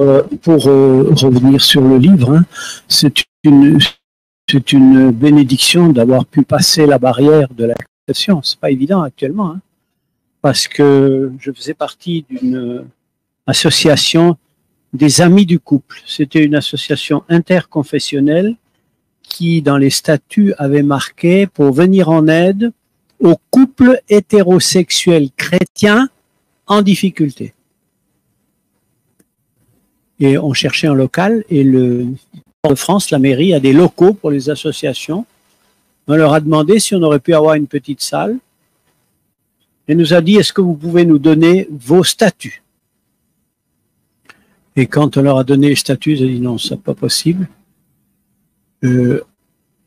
revenir sur le livre, hein, c'est une bénédiction d'avoir pu passer la barrière de l'acceptation. C'est pas évident actuellement, hein, parce que je faisais partie d'une association des amis du couple. C'était une association interconfessionnelle qui, dans les statuts, avait marqué pour venir en aide aux couples hétérosexuels chrétiens en difficulté. Et on cherchait un local et le de France, la mairie, a des locaux pour les associations. On leur a demandé si on aurait pu avoir une petite salle. Et nous a dit, est-ce que vous pouvez nous donner vos statuts? Et quand on leur a donné les statuts, ils ont dit non, c'est pas possible.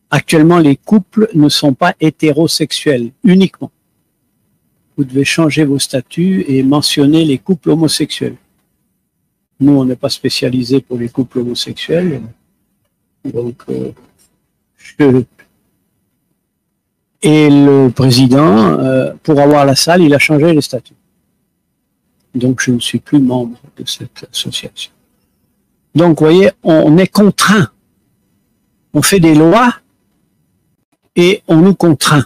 Actuellement, les couples ne sont pas hétérosexuels uniquement. Vous devez changer vos statuts et mentionner les couples homosexuels. Nous, on n'est pas spécialisé pour les couples homosexuels. Donc, et le président, pour avoir la salle, il a changé les statuts. Donc, je ne suis plus membre de cette association. Donc, vous voyez, on est contraint. On fait des lois et on nous contraint.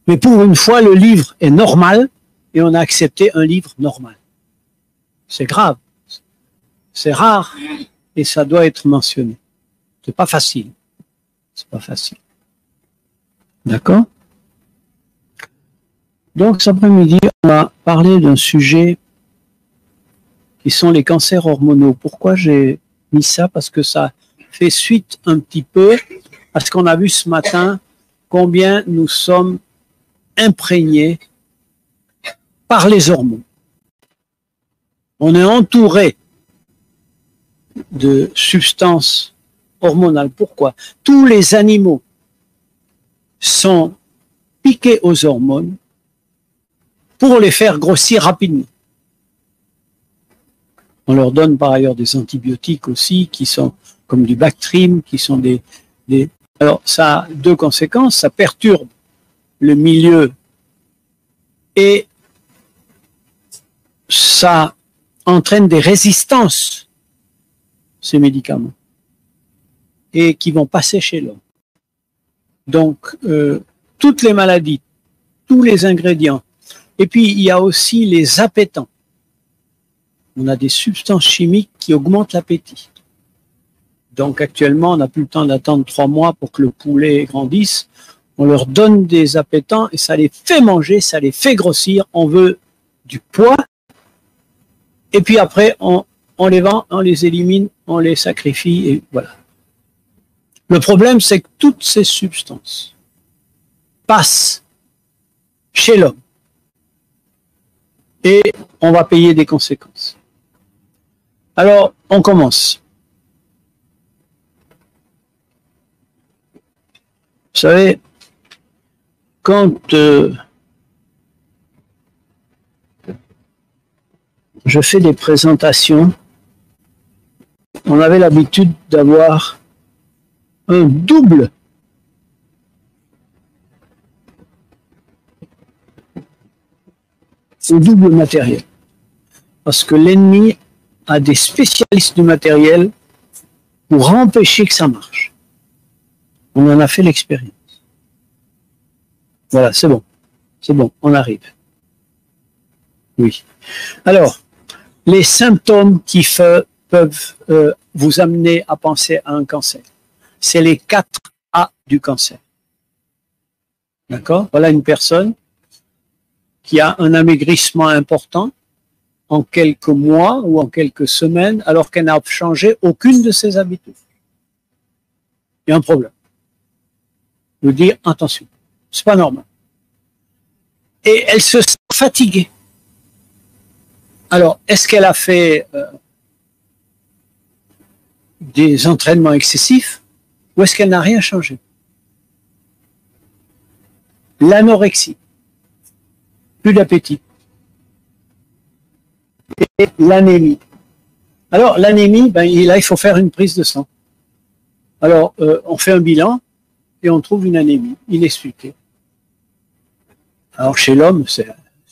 Mais pour une fois, le livre est normal et on a accepté un livre normal. C'est grave. C'est rare et ça doit être mentionné. C'est pas facile. C'est pas facile. D'accord? Donc, cet après-midi, on va parler d'un sujet qui sont les cancers hormonaux. Pourquoi j'ai mis ça? Parce que ça fait suite un petit peu à ce qu'on a vu ce matin, combien nous sommes imprégnés par les hormones. On est entouré de substances hormonales. Pourquoi? Tous les animaux sont piqués aux hormones pour les faire grossir rapidement. On leur donne par ailleurs des antibiotiques aussi, qui sont comme du Bactrim, qui sont des... Alors, ça a deux conséquences. Ça perturbe le milieu et ça entraîne des résistances, ces médicaments, et qui vont passer chez l'homme. Donc, toutes les maladies, tous les ingrédients, et puis il y a aussi les appétants. On a des substances chimiques qui augmentent l'appétit. Donc actuellement, on n'a plus le temps d'attendre 3 mois pour que le poulet grandisse. On leur donne des appétants et ça les fait manger, ça les fait grossir. On veut du poids. Et puis après, on les vend, on les élimine, on les sacrifie et voilà. Le problème, c'est que toutes ces substances passent chez l'homme et on va payer des conséquences. Alors, on commence. Vous savez, quand je fais des présentations, on avait l'habitude d'avoir un double matériel. Parce que l'ennemi a des spécialistes du matériel pour empêcher que ça marche. On en a fait l'expérience. Voilà, c'est bon, on arrive. Oui. Alors, les symptômes qui peuvent vous amener à penser à un cancer, c'est les 4 A du cancer. D'accord? Voilà une personne qui a un amaigrissement important en quelques mois ou en quelques semaines, alors qu'elle n'a changé aucune de ses habitudes. Il y a un problème. Vous dire, attention, c'est pas normal. Et elle se sent fatiguée. Alors, est-ce qu'elle a fait des entraînements excessifs ou est-ce qu'elle n'a rien changé? L'anorexie, plus d'appétit. Et l'anémie. Alors, l'anémie, ben, là, il faut faire une prise de sang. Alors, on fait un bilan et on trouve une anémie inexpliquée. Alors, chez l'homme,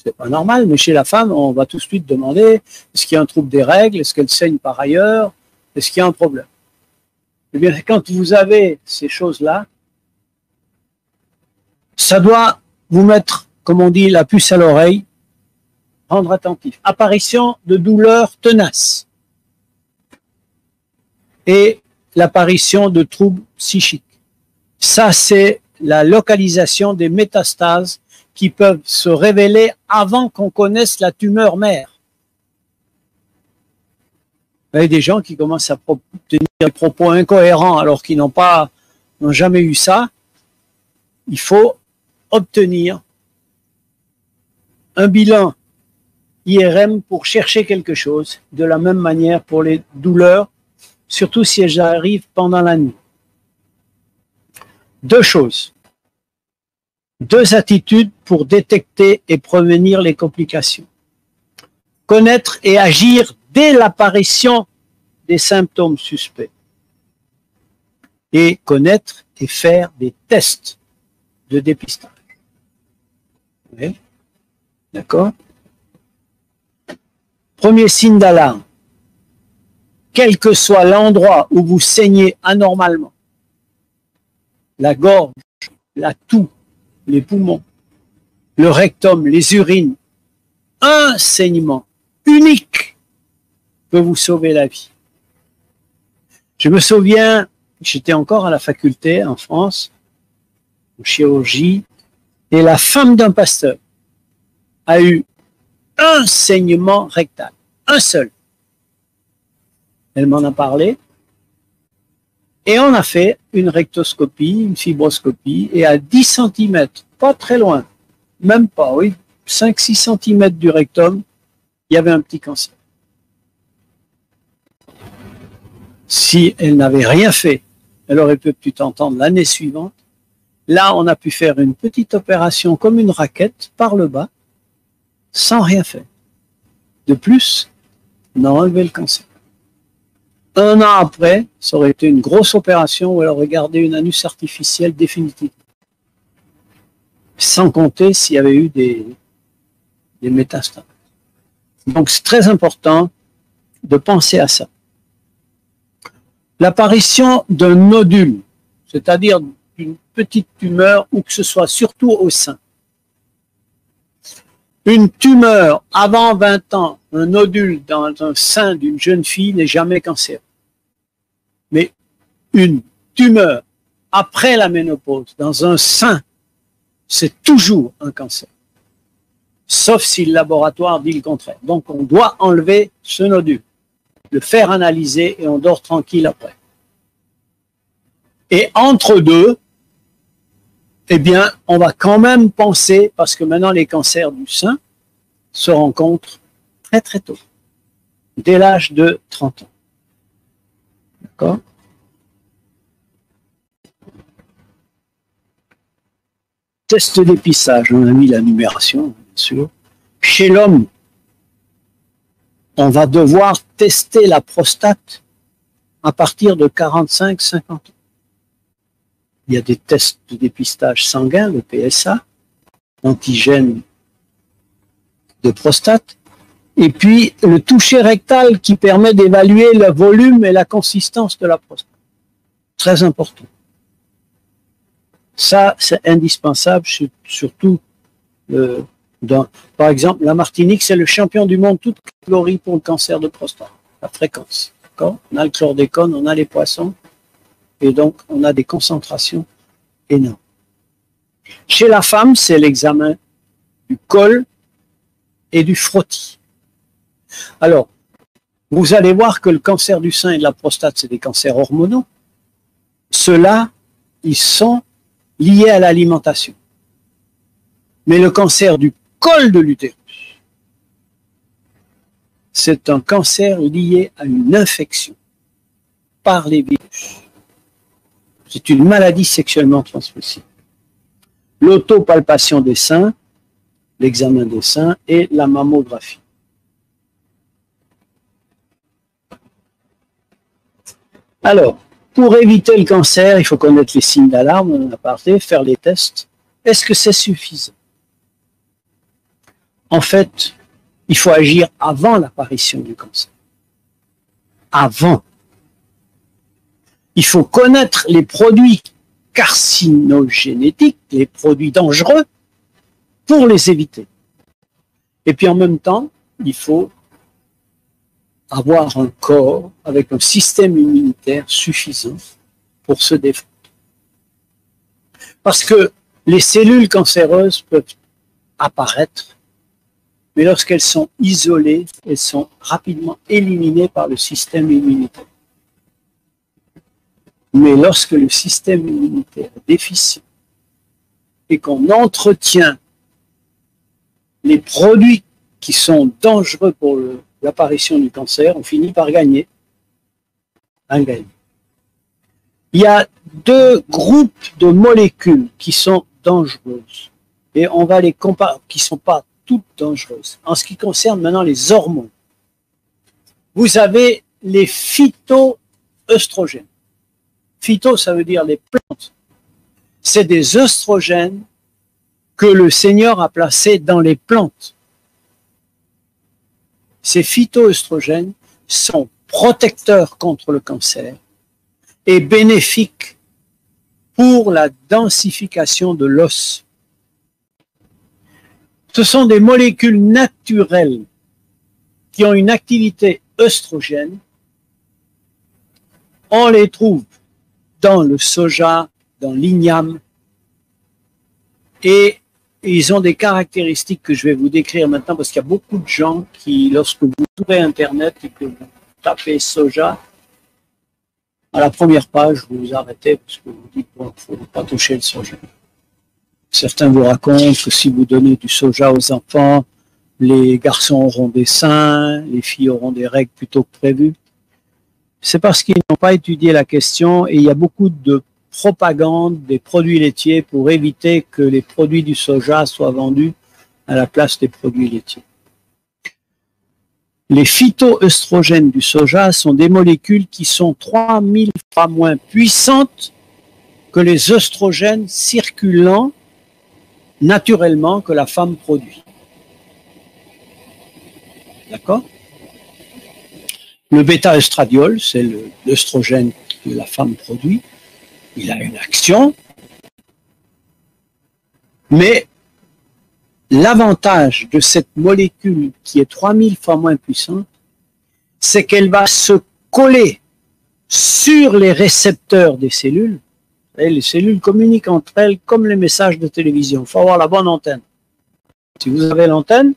c'est pas normal, mais chez la femme, on va tout de suite demander est-ce qu'il y a un trouble des règles, est-ce qu'elle saigne par ailleurs, est-ce qu'il y a un problème? Eh bien, quand vous avez ces choses-là, ça doit vous mettre, comme on dit, la puce à l'oreille, rendre attentif. Apparition de douleurs tenaces et l'apparition de troubles psychiques. Ça, c'est la localisation des métastases qui peuvent se révéler avant qu'on connaisse la tumeur mère. Il y a des gens qui commencent à tenir des propos incohérents alors qu'ils n'ont jamais eu ça. Il faut obtenir un bilan IRM pour chercher quelque chose. De la même manière pour les douleurs, surtout si elles arrivent pendant la nuit. Deux choses. Deux attitudes pour détecter et prévenir les complications. Connaître et agir dès l'apparition des symptômes suspects. Et connaître et faire des tests de dépistage. Oui. D'accord? Premier signe d'alarme. Quel que soit l'endroit où vous saignez anormalement, la gorge, la toux, les poumons, le rectum, les urines, un saignement unique peut vous sauver la vie. Je me souviens, j'étais encore à la faculté en France, en chirurgie, et la femme d'un pasteur a eu un saignement rectal, un seul. Elle m'en a parlé. Et on a fait une rectoscopie, une fibroscopie, et à 10 cm, pas très loin, même pas, oui, 5-6 cm du rectum, il y avait un petit cancer. Si elle n'avait rien fait, elle aurait pu t'entendre l'année suivante. Là, on a pu faire une petite opération comme une raquette par le bas, sans rien faire. De plus, on a enlevé le cancer. Un an après, ça aurait été une grosse opération où elle aurait gardé une anus artificielle définitive. Sans compter s'il y avait eu des métastases. Donc c'est très important de penser à ça. L'apparition d'un nodule, c'est-à-dire d'une petite tumeur ou que ce soit surtout au sein. Une tumeur avant 20 ans, un nodule dans un sein d'une jeune fille n'est jamais cancéreux. Mais une tumeur après la ménopause, dans un sein, c'est toujours un cancer. Sauf si le laboratoire dit le contraire. Donc on doit enlever ce nodule, le faire analyser et on dort tranquille après. Et entre deux, eh bien, on va quand même penser, parce que maintenant les cancers du sein se rencontrent très très tôt, dès l'âge de 30 ans. D'accord? Test de dépistage, on a mis la numération, bien sûr. Chez l'homme, on va devoir tester la prostate à partir de 45-50 ans. Il y a des tests de dépistage sanguin, le PSA, antigène de prostate, et puis le toucher rectal qui permet d'évaluer le volume et la consistance de la prostate. Très important. Ça, c'est indispensable, surtout, par exemple, la Martinique, c'est le champion du monde, toute catégorie pour le cancer de prostate, la fréquence. On a le chlordécone, on a les poissons, et donc on a des concentrations énormes. Chez la femme, c'est l'examen du col et du frottis. Alors, vous allez voir que le cancer du sein et de la prostate, c'est des cancers hormonaux. Ceux-là, ils sont liés à l'alimentation. Mais le cancer du col de l'utérus, c'est un cancer lié à une infection par les virus. C'est une maladie sexuellement transmissible. L'autopalpation des seins, l'examen des seins et la mammographie. Alors, pour éviter le cancer, il faut connaître les signes d'alarme, on en a parlé, faire les tests. Est-ce que c'est suffisant? En fait, il faut agir avant l'apparition du cancer. Avant. Il faut connaître les produits carcinogénétiques, les produits dangereux, pour les éviter. Et puis en même temps, il faut avoir un corps avec un système immunitaire suffisant pour se défendre. Parce que les cellules cancéreuses peuvent apparaître, mais lorsqu'elles sont isolées, elles sont rapidement éliminées par le système immunitaire. Mais lorsque le système immunitaire est déficient et qu'on entretient les produits qui sont dangereux pour l'apparition du cancer, on finit par gagner. Il y a deux groupes de molécules qui sont dangereuses et on va les comparer, qui ne sont pas toutes dangereuses. En ce qui concerne maintenant les hormones, vous avez les phytoœstrogènes. Phyto, ça veut dire les plantes. C'est des œstrogènes que le Seigneur a placés dans les plantes. Ces phytoœstrogènes sont protecteurs contre le cancer et bénéfiques pour la densification de l'os. Ce sont des molécules naturelles qui ont une activité œstrogène. On les trouve dans le soja, dans l'igname, et ils ont des caractéristiques que je vais vous décrire maintenant parce qu'il y a beaucoup de gens qui, lorsque vous ouvrez Internet et que vous tapez soja, à la première page, vous vous arrêtez parce que vous dites bon, il ne faut pas toucher le soja. Certains vous racontent que si vous donnez du soja aux enfants, les garçons auront des seins, les filles auront des règles plutôt que prévu. C'est parce qu'ils n'ont pas étudié la question et il y a beaucoup de propagande des produits laitiers pour éviter que les produits du soja soient vendus à la place des produits laitiers. Les phytoœstrogènes du soja sont des molécules qui sont 3000 fois moins puissantes que les œstrogènes circulant naturellement que la femme produit. D'accord ? Le bêta-œstradiol, c'est l'œstrogène que la femme produit. Il a une action, mais l'avantage de cette molécule qui est 3000 fois moins puissante, c'est qu'elle va se coller sur les récepteurs des cellules. Et les cellules communiquent entre elles comme les messages de télévision. Il faut avoir la bonne antenne. Si vous avez l'antenne,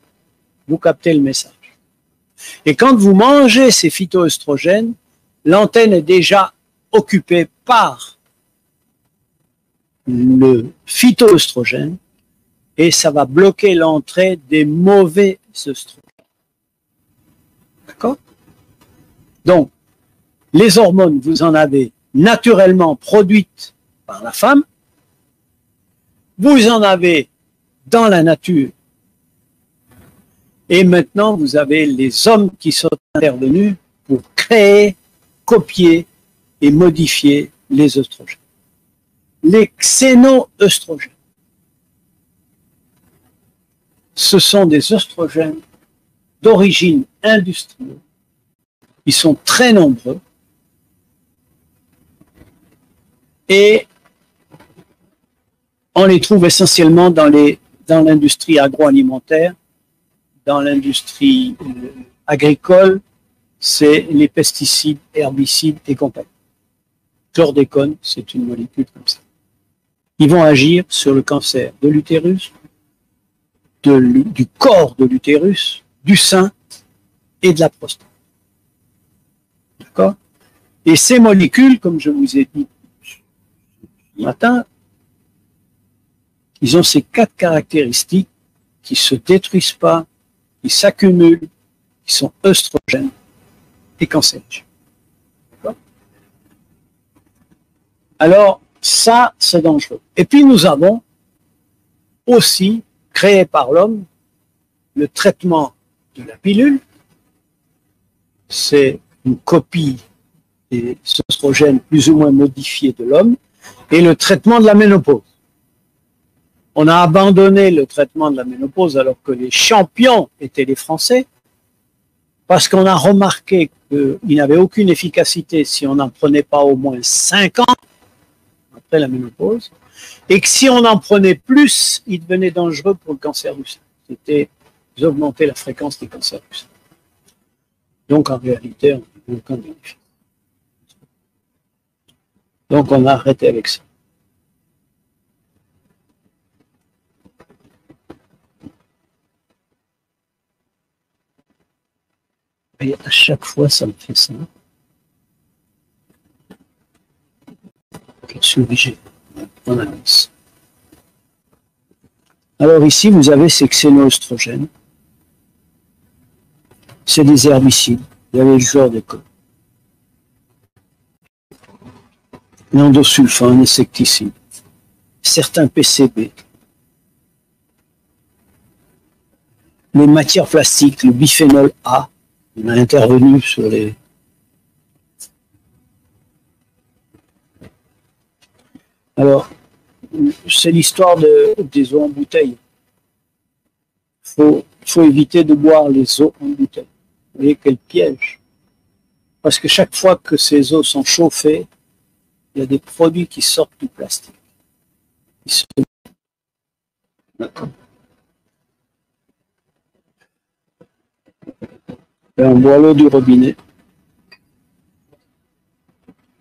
vous captez le message. Et quand vous mangez ces phytoœstrogènes, l'antenne est déjà occupée par le phytoœstrogène et ça va bloquer l'entrée des mauvais œstrogènes. D'accord ? Donc, les hormones, vous en avez naturellement produites par la femme, vous en avez dans la nature, et maintenant vous avez les hommes qui sont intervenus pour créer, copier et modifier les œstrogènes. Les xénoœstrogènes, ce sont des œstrogènes d'origine industrielle. Ils sont très nombreux et on les trouve essentiellement dans l'industrie agroalimentaire, dans l'industrie agricole, c'est les pesticides, herbicides et compagnie. Chlordécone, c'est une molécule comme ça. Ils vont agir sur le cancer de l'utérus, du corps de l'utérus, du sein et de la prostate. D'accord ? Et ces molécules, comme je vous ai dit ce matin, ils ont ces 4 caractéristiques qui ne se détruisent pas, qui s'accumulent, qui sont œstrogènes et cancérigènes. D'accord ? Alors, ça, c'est dangereux. Et puis, nous avons aussi, créé par l'homme, le traitement de la pilule. C'est une copie des œstrogènes plus ou moins modifiés de l'homme, et le traitement de la ménopause. On a abandonné le traitement de la ménopause alors que les champions étaient les Français, parce qu'on a remarqué qu'il n'avait aucune efficacité si on n'en prenait pas au moins 5 ans après la ménopause, et que si on en prenait plus, il devenait dangereux pour le cancer du sein. C'était augmenter la fréquence des cancers du sein. Donc en réalité, on n'a aucun bénéfice. Donc on a arrêté avec ça. Et à chaque fois, ça me fait ça. Je suis obligé d'en avance. Alors ici, vous avez ces xénoœstrogènes. C'est des herbicides. Vous avez le genre de code. L'endosulfan, un insecticide. Certains PCB. Les matières plastiques, le biphénol A. On a intervenu sur les... Alors, c'est l'histoire des eaux en bouteille. Faut éviter de boire les eaux en bouteille. Vous voyez quel piège. Parce que chaque fois que ces eaux sont chauffées, il y a des produits qui sortent du plastique. D'accord. Et on boit l'eau du robinet.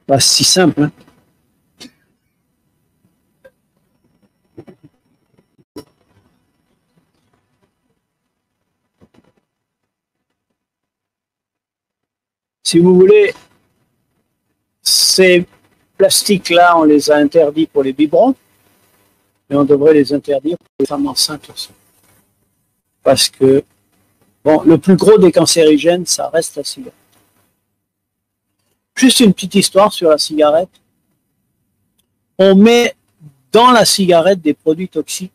Pas si simple, hein. Si vous voulez, ces plastiques-là, on les a interdits pour les biberons, mais on devrait les interdire pour les femmes enceintes aussi. Parce que, bon, le plus gros des cancérigènes, ça reste la cigarette. Juste une petite histoire sur la cigarette. On met dans la cigarette des produits toxiques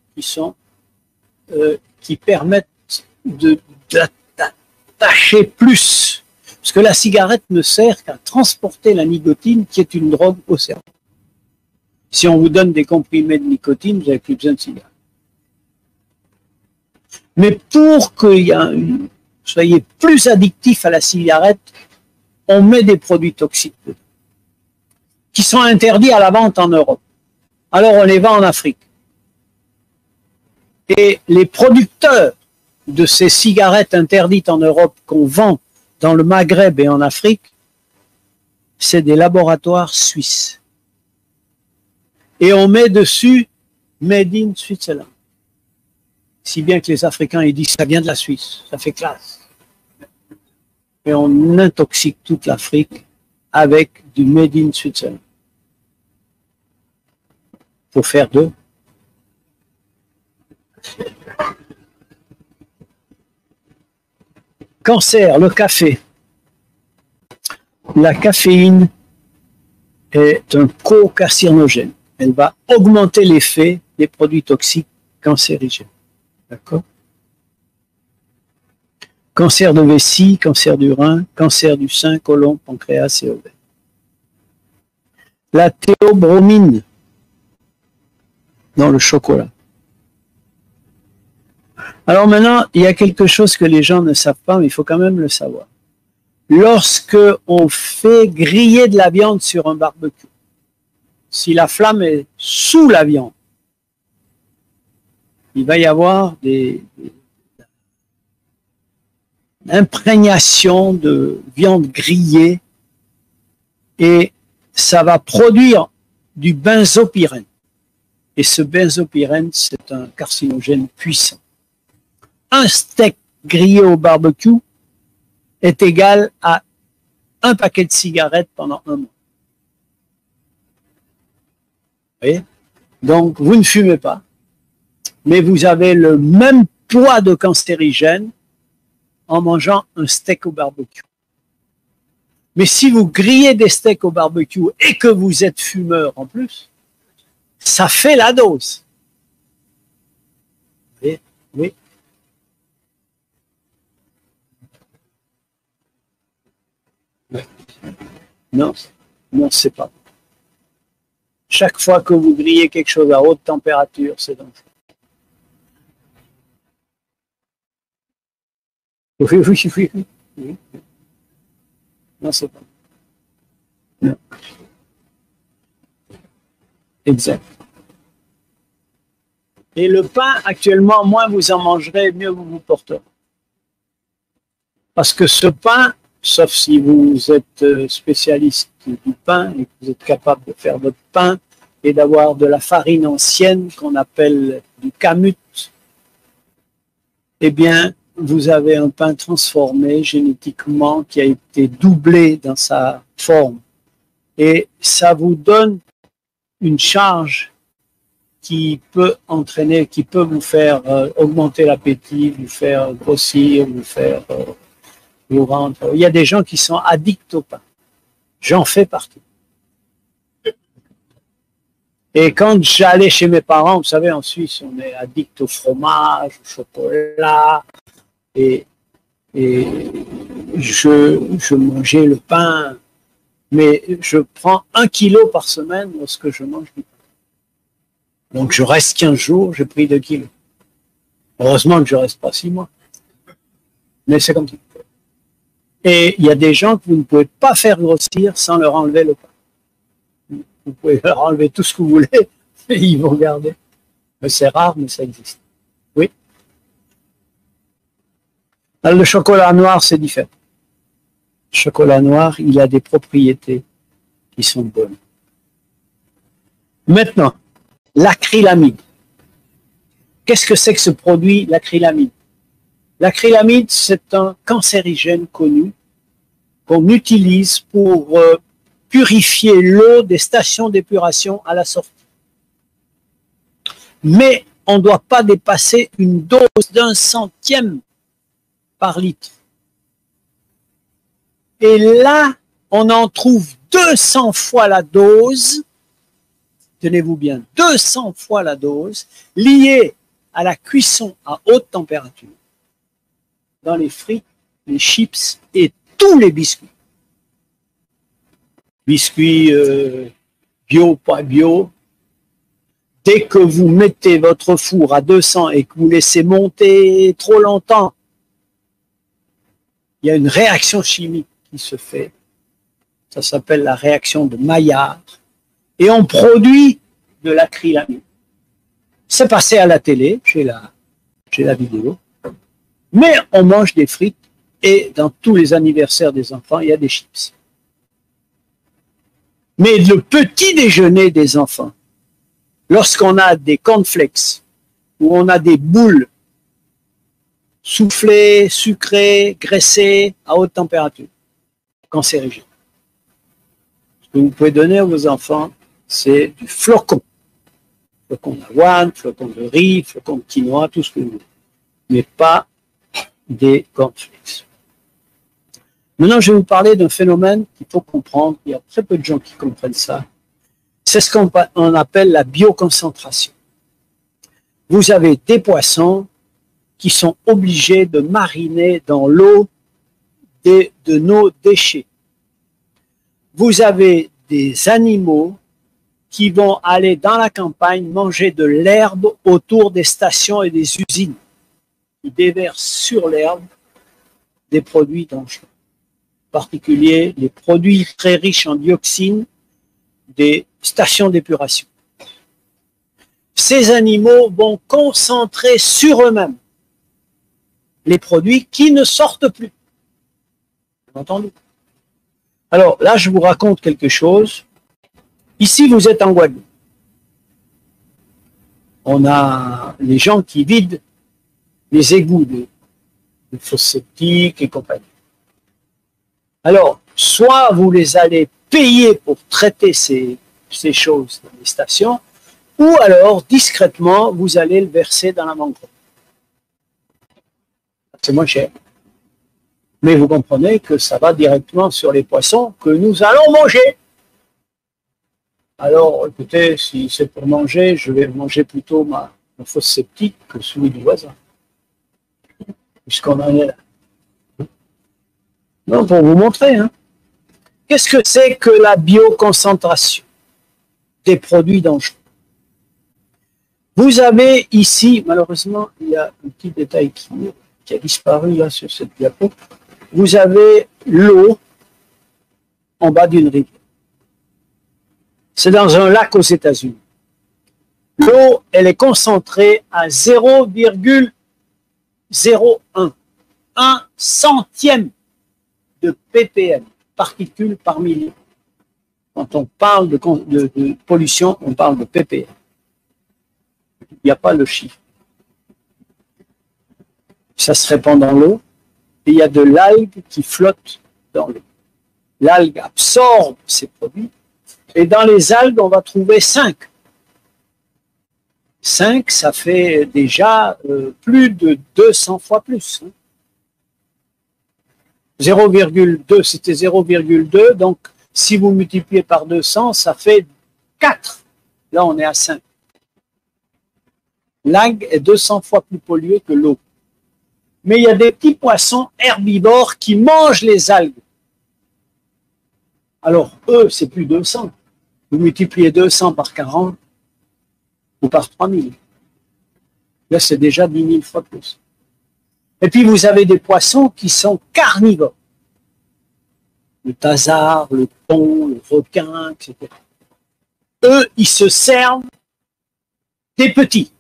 qui permettent d'attacher plus. Parce que la cigarette ne sert qu'à transporter la nicotine, qui est une drogue au cerveau. Si on vous donne des comprimés de nicotine, vous n'avez plus besoin de cigarette. Mais pour que vous soyez plus addictif à la cigarette, on met des produits toxiques dedans, qui sont interdits à la vente en Europe. Alors on les vend en Afrique. Et les producteurs de ces cigarettes interdites en Europe qu'on vend dans le Maghreb et en Afrique, c'est des laboratoires suisses. Et on met dessus Made in Switzerland. Si bien que les Africains ils disent ça vient de la Suisse, ça fait classe. Et on intoxique toute l'Afrique avec du Made in Switzerland. Pour faire deux. Cancer, le café. La caféine est un co-carcinogène. Elle va augmenter l'effet des produits toxiques cancérigènes. D'accord? Cancer de vessie, cancer du rein, cancer du sein, côlon, pancréas et ovaire. La théobromine dans le chocolat. Alors maintenant, il y a quelque chose que les gens ne savent pas, mais il faut quand même le savoir. Lorsque on fait griller de la viande sur un barbecue, si la flamme est sous la viande, il va y avoir des imprégnation de viande grillée et ça va produire du benzopyrène. Et ce benzopyrène, c'est un carcinogène puissant. Un steak grillé au barbecue est égal à un paquet de cigarettes pendant un mois. Vous voyez? Donc, vous ne fumez pas, mais vous avez le même poids de cancérigène en mangeant un steak au barbecue. Mais si vous grillez des steaks au barbecue et que vous êtes fumeur en plus, ça fait la dose. Vous voyez? Oui. Non, non, c'est pas. Chaque fois que vous grillez quelque chose à haute température, c'est dangereux. Oui, oui, oui, oui. Oui. Non, c'est pas. Non. Exact. Et le pain, actuellement, moins vous en mangerez, mieux vous vous porterez. Parce que ce pain, sauf si vous êtes spécialiste du pain et que vous êtes capable de faire votre pain et d'avoir de la farine ancienne qu'on appelle du kamut, eh bien, vous avez un pain transformé génétiquement qui a été doublé dans sa forme. Et ça vous donne une charge qui peut entraîner, qui peut vous faire augmenter l'appétit, vous faire grossir, vous faire vous rendre. Il y a des gens qui sont addicts au pain. J'en fais partie. Et quand j'allais chez mes parents, vous savez, en Suisse, on est addict au fromage, au chocolat, et je mangeais le pain, mais je prends 1 kilo par semaine lorsque je mange du pain. Donc je reste 15 jours, j'ai pris 2 kilos. Heureusement que je ne reste pas 6 mois. Mais c'est comme ça. Et il y a des gens que vous ne pouvez pas faire grossir sans leur enlever le pain. Vous pouvez leur enlever tout ce que vous voulez, et ils vont garder. C'est rare, mais ça existe. Oui. Alors, le chocolat noir, c'est différent. Le chocolat noir, il a des propriétés qui sont bonnes. Maintenant, l'acrylamide. Qu'est-ce que c'est que ce produit, l'acrylamide? L'acrylamide, c'est un cancérigène connu qu'on utilise pour purifier l'eau des stations d'épuration à la sortie. Mais on ne doit pas dépasser une dose d'1 centième par litre. Et là, on en trouve 200 fois la dose, tenez-vous bien, 200 fois la dose, liée à la cuisson à haute température, dans les frites, les chips et tous les biscuits. Biscuits bio, pas bio. Dès que vous mettez votre four à 200 et que vous laissez monter trop longtemps, il y a une réaction chimique qui se fait. Ça s'appelle la réaction de Maillard. Et on produit de l'acrylamide. C'est passé à la télé, j'ai la vidéo. Mais on mange des frites et dans tous les anniversaires des enfants, il y a des chips. Mais le petit déjeuner des enfants, lorsqu'on a des cornflakes, ou on a des boules soufflées, sucrées, graissées, à haute température, cancérigène. Ce que vous pouvez donner à vos enfants, c'est du flocon. Flocon d'avoine, flocon de riz, flocon de quinoa, tout ce que vous voulez. Mais pas des cornflakes. Maintenant, je vais vous parler d'un phénomène qu'il faut comprendre. Il y a très peu de gens qui comprennent ça. C'est ce qu'on appelle la bioconcentration. Vous avez des poissons qui sont obligés de mariner dans l'eau de nos déchets. Vous avez des animaux qui vont aller dans la campagne manger de l'herbe autour des stations et des usines. Ils déversent sur l'herbe des produits dangereux. En particulier les produits très riches en dioxine des stations d'épuration. Ces animaux vont concentrer sur eux-mêmes les produits qui ne sortent plus. Vous avez entendu? Alors là, je vous raconte quelque chose. Ici, vous êtes en Guadeloupe. On a les gens qui vident les égouts de fosses septiques et compagnie. Alors, soit vous les allez payer pour traiter ces choses dans les stations, ou alors, discrètement, vous allez le verser dans la mangrove. C'est moins cher. Mais vous comprenez que ça va directement sur les poissons que nous allons manger. Alors, écoutez, si c'est pour manger, je vais manger plutôt ma fosse septique que celui du voisin. Puisqu'on en est là. Non, pour vous montrer. Hein. Qu'est-ce que c'est que la bioconcentration des produits dangereux? Vous avez ici, malheureusement, il y a un petit détail qui qui a disparu là sur cette diapo. Vous avez l'eau en bas d'une rivière. C'est dans un lac aux États-Unis. L'eau, elle est concentrée à 0,01, 1 centième de ppm, particules par million. Quand on parle de pollution, on parle de ppm. Il n'y a pas le chiffre. Ça se répand dans l'eau et il y a de l'algue qui flotte dans l'eau. L'algue absorbe ces produits et dans les algues, on va trouver 5. 5, ça fait déjà plus de 200 fois plus. 0,2, c'était 0,2, donc si vous multipliez par 200, ça fait 4. Là, on est à 5. L'algue est 200 fois plus polluée que l'eau. Mais il y a des petits poissons herbivores qui mangent les algues. Alors, eux, c'est plus 200. Vous multipliez 200 par 40 ou par 3000. Là, c'est déjà 10 000 fois plus. Et puis, vous avez des poissons qui sont carnivores. Le thasard, le thon, le requin, etc. Eux, ils se servent des petits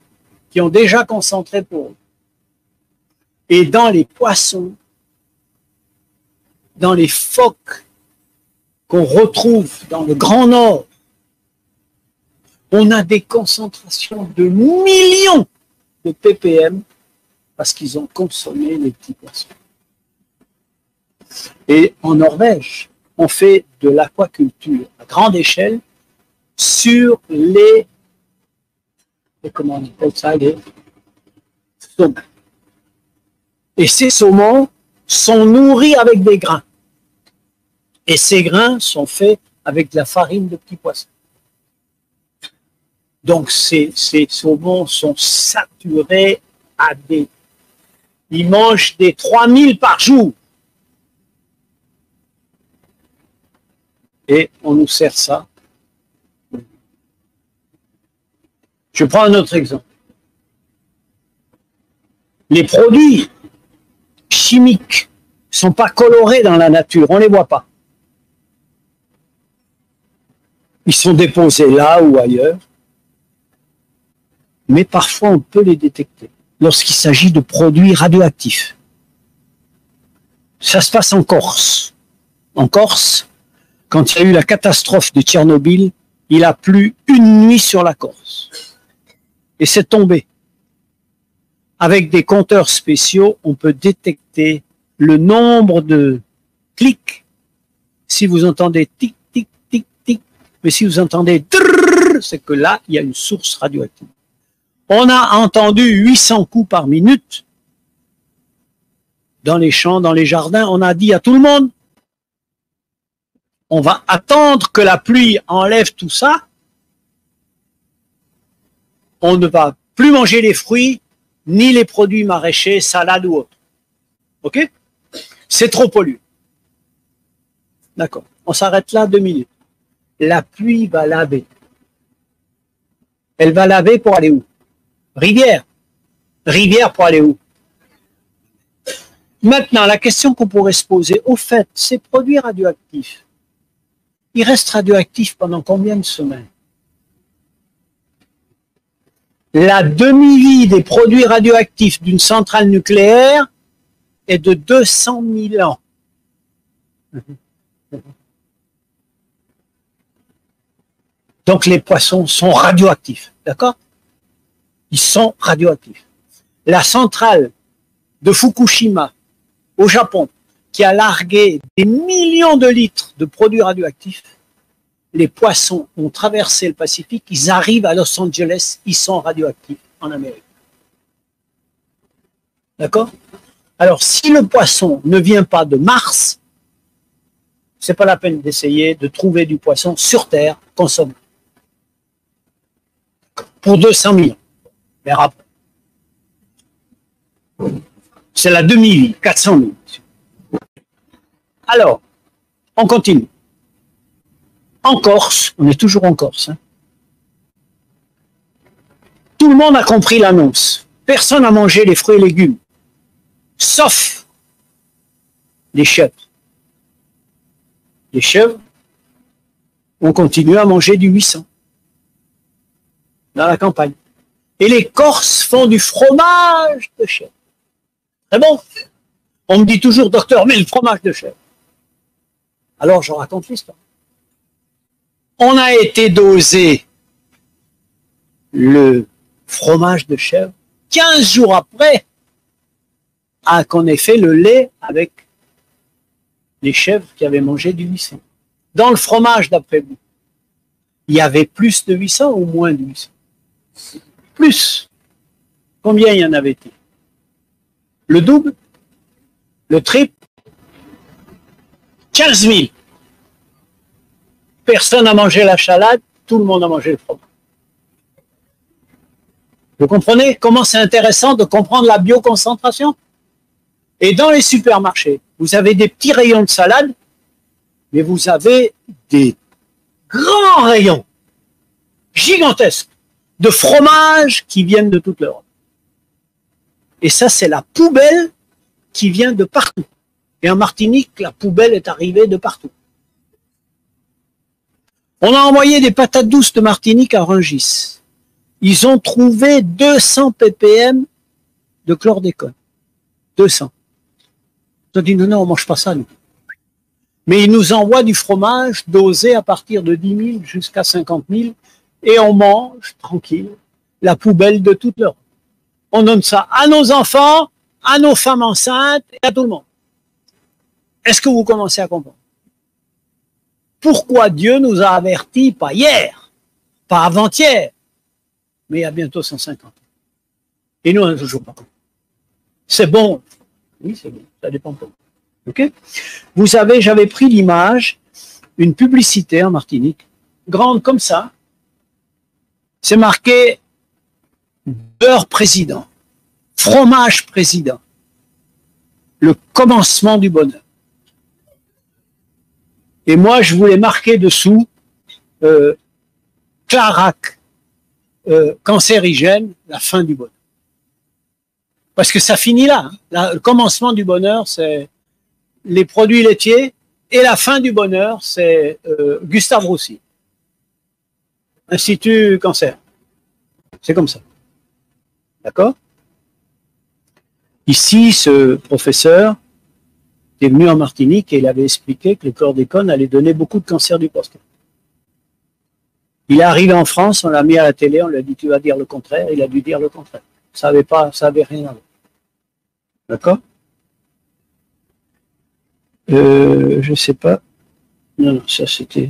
qui ont déjà concentré pour eux. Et dans les poissons, dans les phoques qu'on retrouve dans le Grand Nord, on a des concentrations de millions de ppm parce qu'ils ont consommé les petits poissons. Et en Norvège, on fait de l'aquaculture à grande échelle sur les comment on appelle ça, les saumons. Et ces saumons sont nourris avec des grains. Et ces grains sont faits avec de la farine de petits poissons. Donc ces saumons sont saturés à des... Ils mangent des 3000 par jour. Et on nous sert ça. Je prends un autre exemple. Les produits chimiques ne sont pas colorés dans la nature, on ne les voit pas. Ils sont déposés là ou ailleurs, mais parfois on peut les détecter lorsqu'il s'agit de produits radioactifs. Ça se passe en Corse. En Corse, quand il y a eu la catastrophe de Tchernobyl, il a plu une nuit sur la Corse. Et c'est tombé. Avec des compteurs spéciaux, on peut détecter le nombre de clics. Si vous entendez tic, tic, tic, tic, mais si vous entendez drrr, c'est que là, il y a une source radioactive. On a entendu 800 coups par minute dans les champs, dans les jardins. On a dit à tout le monde, on va attendre que la pluie enlève tout ça. On ne va plus manger les fruits, ni les produits maraîchers, salades ou autres. OK? C'est trop pollué. D'accord. On s'arrête là 2 minutes. La pluie va laver. Elle va laver pour aller où? Rivière. Rivière pour aller où? Maintenant, la question qu'on pourrait se poser, au fait, ces produits radioactifs, ils restent radioactifs pendant combien de semaines? La demi-vie des produits radioactifs d'une centrale nucléaire est de 200 000 ans. Donc les poissons sont radioactifs, d'accord? Ils sont radioactifs. La centrale de Fukushima, au Japon, qui a largué des millions de litres de produits radioactifs, les poissons ont traversé le Pacifique, ils arrivent à Los Angeles, ils sont radioactifs en Amérique. D'accord? Alors, si le poisson ne vient pas de Mars, c'est pas la peine d'essayer de trouver du poisson sur Terre consommé. Pour 200 000 ans. Mais après. C'est la demi-vie, 400 000. Alors, on continue. En Corse, on est toujours en Corse. Hein. Tout le monde a compris l'annonce. Personne n'a mangé les fruits et légumes. sauf les chèvres. Les chèvres, on continue à manger du 800 dans la campagne. Et les Corses font du fromage de chèvre. Très bon. On me dit toujours, docteur, mais le fromage de chèvre. Alors je raconte l'histoire. On a été doser le fromage de chèvre 15 jours après qu'on ait fait le lait avec les chèvres qui avaient mangé du 800. Dans le fromage, d'après vous, il y avait plus de 800 ou moins de 800? Plus. Combien il y en avait-il? Le double? Le triple? 15 000. Personne n'a mangé la salade, tout le monde a mangé le fromage. Vous comprenez comment c'est intéressant de comprendre la bioconcentration? Et dans les supermarchés, vous avez des petits rayons de salade, mais vous avez des grands rayons gigantesques de fromage qui viennent de toute l'Europe. Et ça, c'est la poubelle qui vient de partout. Et en Martinique, la poubelle est arrivée de partout. On a envoyé des patates douces de Martinique à Rungis. Ils ont trouvé 200 ppm de chlordécone. 200. Ils ont dit non, on ne mange pas ça, nous. Mais ils nous envoient du fromage dosé à partir de 10 000 jusqu'à 50 000 et on mange, tranquille, la poubelle de toute l'Europe. On donne ça à nos enfants, à nos femmes enceintes et à tout le monde. Est-ce que vous commencez à comprendre? Pourquoi Dieu nous a avertis, pas hier, pas avant-hier, mais il y a bientôt 150 ans. Et nous, on n'a toujours pas compris. C'est bon. Oui, c'est bon. Ça dépend pas. OK? Vous savez, j'avais pris l'image, une publicité en Martinique, grande comme ça. C'est marqué beurre président, fromage président, le commencement du bonheur. Et moi, je voulais marquer dessous Clarac, cancérigène, la fin du bonheur. Parce que ça finit là. Le commencement du bonheur, c'est les produits laitiers, et la fin du bonheur, c'est Gustave Roussy, Institut Cancer. C'est comme ça. D'accord? Ici, ce professeur est venu en Martinique et il avait expliqué que le chlordécone allait donner beaucoup de cancer du prostate. Il est arrivé en France, on l'a mis à la télé, on lui a dit tu vas dire le contraire, il a dû dire le contraire. Ça avait rien à voir. D'accord? Je sais pas. Non, ça c'était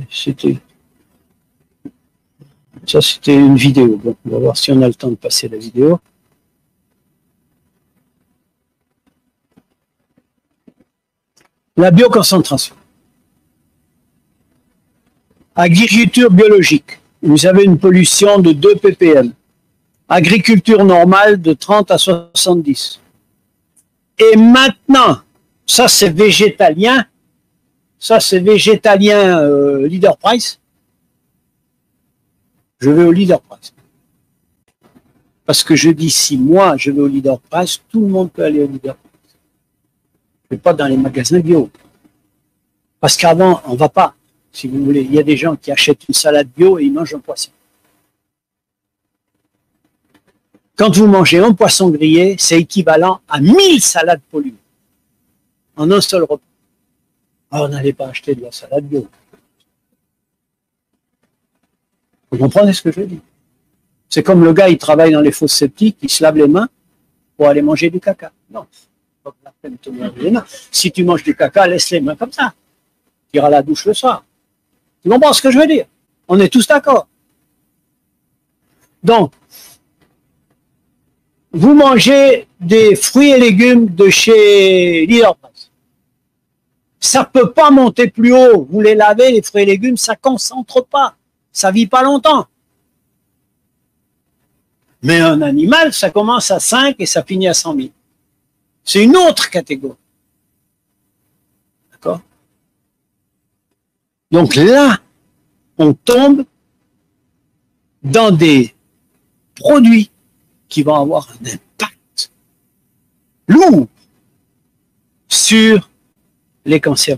une vidéo. Bon, on va voir si on a le temps de passer la vidéo. La bioconcentration. Agriculture biologique. Vous avez une pollution de 2 ppm. Agriculture normale de 30 à 70. Et maintenant, ça c'est végétalien. Ça c'est végétalien Leader Price. Je vais au Leader Price. Parce que je dis si moi je vais au Leader Price, tout le monde peut aller au Leader Price. Mais pas dans les magasins bio. Parce qu'avant, on ne va pas, si vous voulez. Il y a des gens qui achètent une salade bio et ils mangent un poisson. Quand vous mangez un poisson grillé, c'est équivalent à 1000 salades polluées. En un seul repas. Alors, n'allez pas acheter de la salade bio. Vous comprenez ce que je veux dire? C'est comme le gars, il travaille dans les fosses septiques, il se lave les mains pour aller manger du caca. Non. Si tu manges du caca, laisse les mains comme ça. Tu iras à la douche le soir. Tu comprends ce que je veux dire? On est tous d'accord. Donc, vous mangez des fruits et légumes de chez Leader Price. Ça ne peut pas monter plus haut. Vous les lavez, les fruits et légumes, ça ne concentre pas. Ça ne vit pas longtemps. Mais un animal, ça commence à 5 et ça finit à 100 000. C'est une autre catégorie. D'accord? Donc là, on tombe dans des produits qui vont avoir un impact lourd sur les cancers.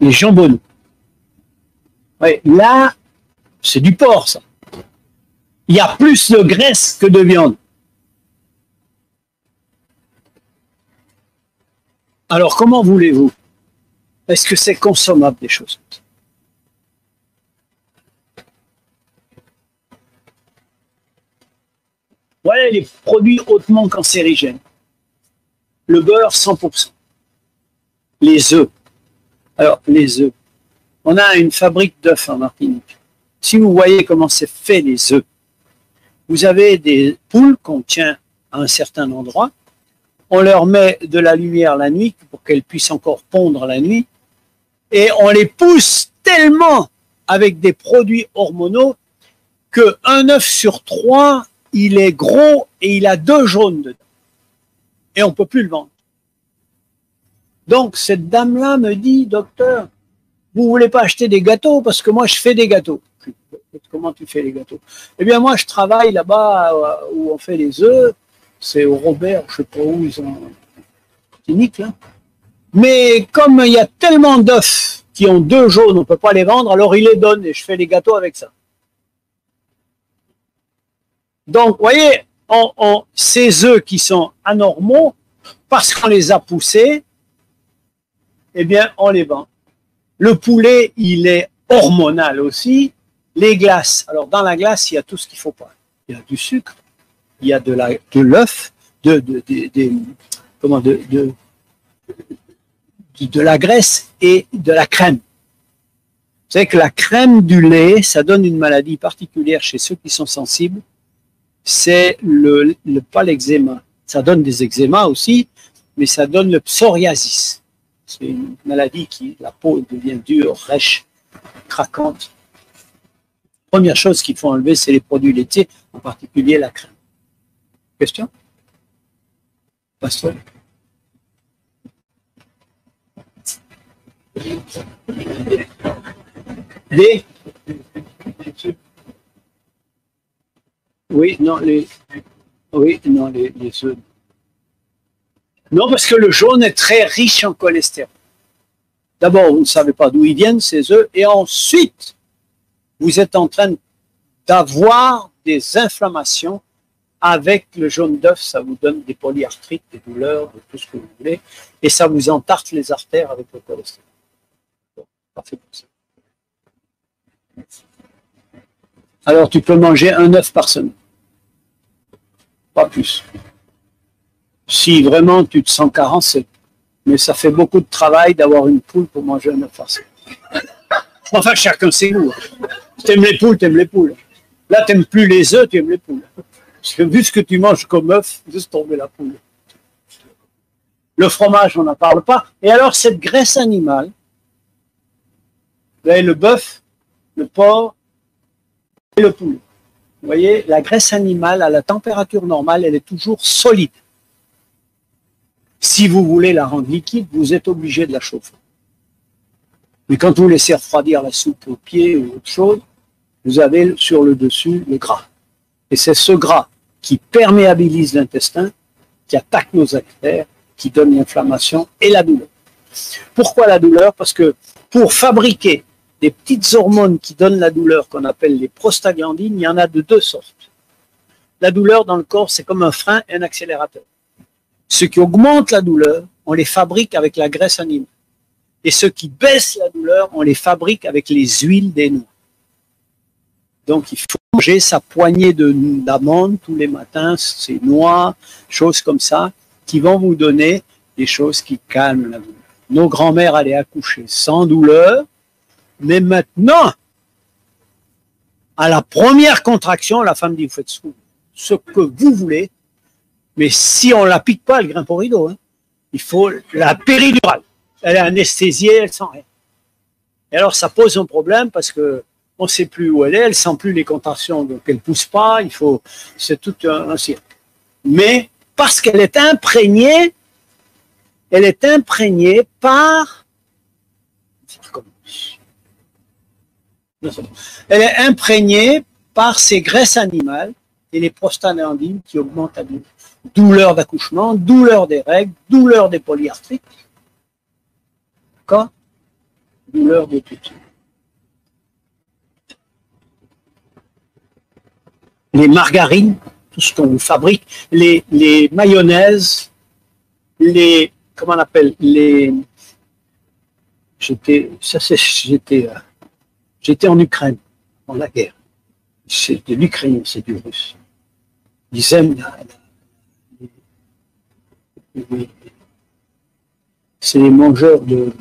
Les jambons. Ouais, là, c'est du porc, ça. Il y a plus de graisse que de viande. Alors, comment voulez-vous? Est-ce que c'est consommable, des choses? Voilà les produits hautement cancérigènes. Le beurre, 100%. Les œufs. Alors, les œufs. On a une fabrique d'œufs en Martinique. Si vous voyez comment c'est fait les œufs, vous avez des poules qu'on tient à un certain endroit. On leur met de la lumière la nuit pour qu'elles puissent encore pondre la nuit. Et on les pousse tellement avec des produits hormonaux qu'un œuf sur 3, il est gros et il a 2 jaunes dedans. Et on ne peut plus le vendre. Donc, cette dame-là me dit, docteur, vous ne voulez pas acheter des gâteaux parce que moi, je fais des gâteaux. Comment tu fais les gâteaux? Eh bien, moi, je travaille là-bas où on fait les œufs. C'est au Robert, je ne sais pas où ils ont clinique, là. Mais comme il y a tellement d'œufs qui ont 2 jaunes, on ne peut pas les vendre, alors ils les donnent et je fais les gâteaux avec ça. Donc, vous voyez, ces œufs qui sont anormaux, parce qu'on les a poussés, eh bien, on les vend. Le poulet, il est hormonal aussi. Les glaces, alors dans la glace, il y a tout ce qu'il ne faut pas. Il y a du sucre, il y a de l'œuf, de la graisse et de la crème. Vous savez que la crème du lait, ça donne une maladie particulière chez ceux qui sont sensibles. C'est pas l'eczéma. Ça donne des eczémas aussi, mais ça donne le psoriasis. C'est une maladie qui, la peau devient dure, rêche, craquante. Première chose qu'il faut enlever, c'est les produits laitiers, en particulier la crème. Question? Pasteur? Des? Oui, non, les œufs. Non, parce que le jaune est très riche en cholestérol. D'abord, vous ne savez pas d'où ils viennent, ces œufs, et ensuite, vous êtes en train d'avoir des inflammations avec le jaune d'œuf, ça vous donne des polyarthrites, des douleurs, de tout ce que vous voulez, et ça vous entarte les artères avec le cholestérol. Bon, parfait pour ça. Alors, tu peux manger un œuf par semaine. Pas plus. Si vraiment tu te sens carencé, mais ça fait beaucoup de travail d'avoir une poule pour manger un œuf par semaine. Enfin, chacun ses goûts. T'aimes les poules, t'aimes les poules. Là, t'aimes plus les œufs, tu aimes les poules. Parce que vu ce que tu manges comme œuf, juste tomber la poule. Le fromage, on n'en parle pas. Et alors, cette graisse animale, vous avez le bœuf, le porc et le poulet. Vous voyez, la graisse animale, à la température normale, elle est toujours solide. Si vous voulez la rendre liquide, vous êtes obligé de la chauffer. Mais quand vous laissez refroidir la soupe au pied ou autre chose, vous avez sur le dessus le gras. Et c'est ce gras qui perméabilise l'intestin, qui attaque nos artères, qui donne l'inflammation et la douleur. Pourquoi la douleur? Parce que pour fabriquer des petites hormones qui donnent la douleur, qu'on appelle les prostaglandines, il y en a de 2 sortes. La douleur dans le corps, c'est comme un frein et un accélérateur. Ce qui augmente la douleur, on les fabrique avec la graisse animale. Et ceux qui baissent la douleur, on les fabrique avec les huiles des noix. Donc, il faut manger sa poignée d'amandes tous les matins, ces noix, choses comme ça, qui vont vous donner des choses qui calment la douleur. Nos grands-mères allaient accoucher sans douleur, mais maintenant, à la première contraction, la femme dit, vous faites ce que vous voulez, mais si on ne la pique pas, elle grimpe au rideau. Hein. Il faut la péridurale. Elle est anesthésiée, elle sent rien. Et alors, ça pose un problème parce que on ne sait plus où elle sent plus les contractions, donc elle ne pousse pas, c'est tout un cirque. Mais parce qu'elle est imprégnée par, elle est imprégnée par ces graisses animales et les prostaglandines qui augmentent à vie. Douleur d'accouchement, douleur des règles, douleur des polyarthrites, d'accord? Douleur de tout. Les margarines, tout ce qu'on fabrique, les mayonnaises, comment on appelle, j'étais en Ukraine, dans la guerre. C'est de l'Ukraine, c'est du russe. Ils aiment c'est les mangeurs de,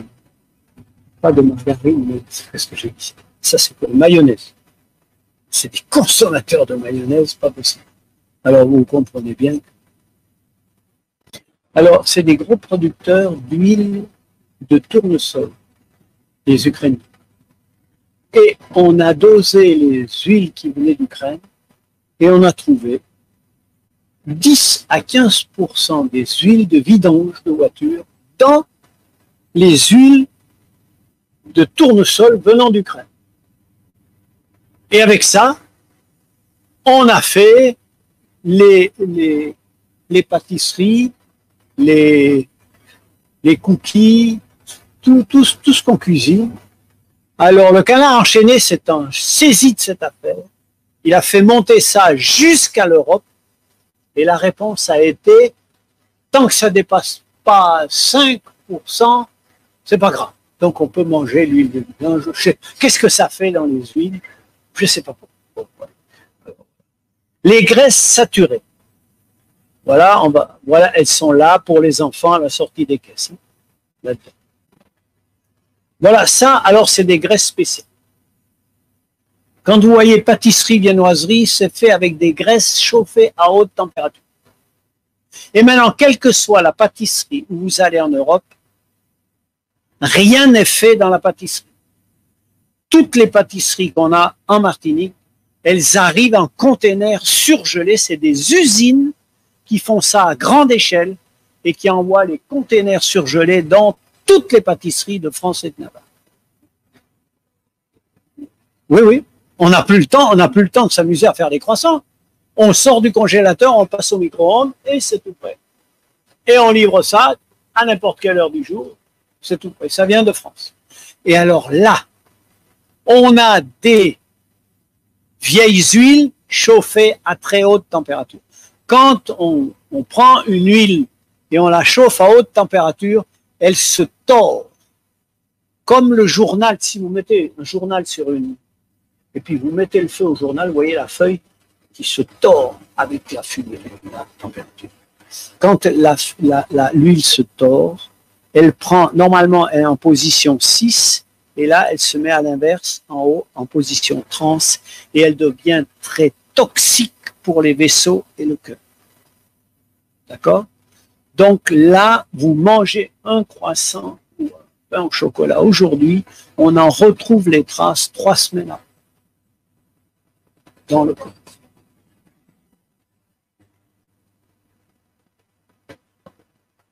pas de margarine, mais c'est ce que j'ai dit. Ça, c'est pour la mayonnaise. C'est des consommateurs de mayonnaise, pas possible. Alors, vous comprenez bien. Alors, c'est des gros producteurs d'huile de tournesol, les Ukrainiens. Et on a dosé les huiles qui venaient d'Ukraine et on a trouvé 10 à 15% des huiles de vidange de voiture dans les huiles de tournesol venant d'Ukraine. Et avec ça, on a fait les pâtisseries, les cookies, tout ce qu'on cuisine. Alors, le canard enchaîné s'est saisi de cette affaire. Il a fait monter ça jusqu'à l'Europe. Et la réponse a été, tant que ça ne dépasse pas 5%, c'est pas grave. Donc, on peut manger l'huile de vidange. Qu'est-ce que ça fait dans les huiles? Je ne sais pas pourquoi. Les graisses saturées. Voilà, voilà, elles sont là pour les enfants à la sortie des caisses. Voilà, ça, alors c'est des graisses spéciales. Quand vous voyez pâtisserie, viennoiserie, c'est fait avec des graisses chauffées à haute température. Et maintenant, quelle que soit la pâtisserie où vous allez en Europe, rien n'est fait dans la pâtisserie. Toutes les pâtisseries qu'on a en Martinique, elles arrivent en containers surgelés. C'est des usines qui font ça à grande échelle et qui envoient les containers surgelés dans toutes les pâtisseries de France et de Navarre. Oui, oui. On n'a plus le temps de s'amuser à faire des croissants. On sort du congélateur, on passe au micro-ondes et c'est tout prêt. Et on livre ça à n'importe quelle heure du jour. C'est tout prêt. Ça vient de France. Et alors là, on a des vieilles huiles chauffées à très haute température. Quand on prend une huile et on la chauffe à haute température, elle se tord. Comme le journal, si vous mettez un journal sur une... Et puis vous mettez le feu au journal, vous voyez la feuille qui se tord avec la fumée, la température. Quand l'huile se tord, elle prend, normalement, elle est en position 6, et là, elle se met à l'inverse, en haut, en position trans, et elle devient très toxique pour les vaisseaux et le cœur. D'accord? Donc là, vous mangez un croissant ou un pain au chocolat. Aujourd'hui, on en retrouve les traces 3 semaines après dans le corps.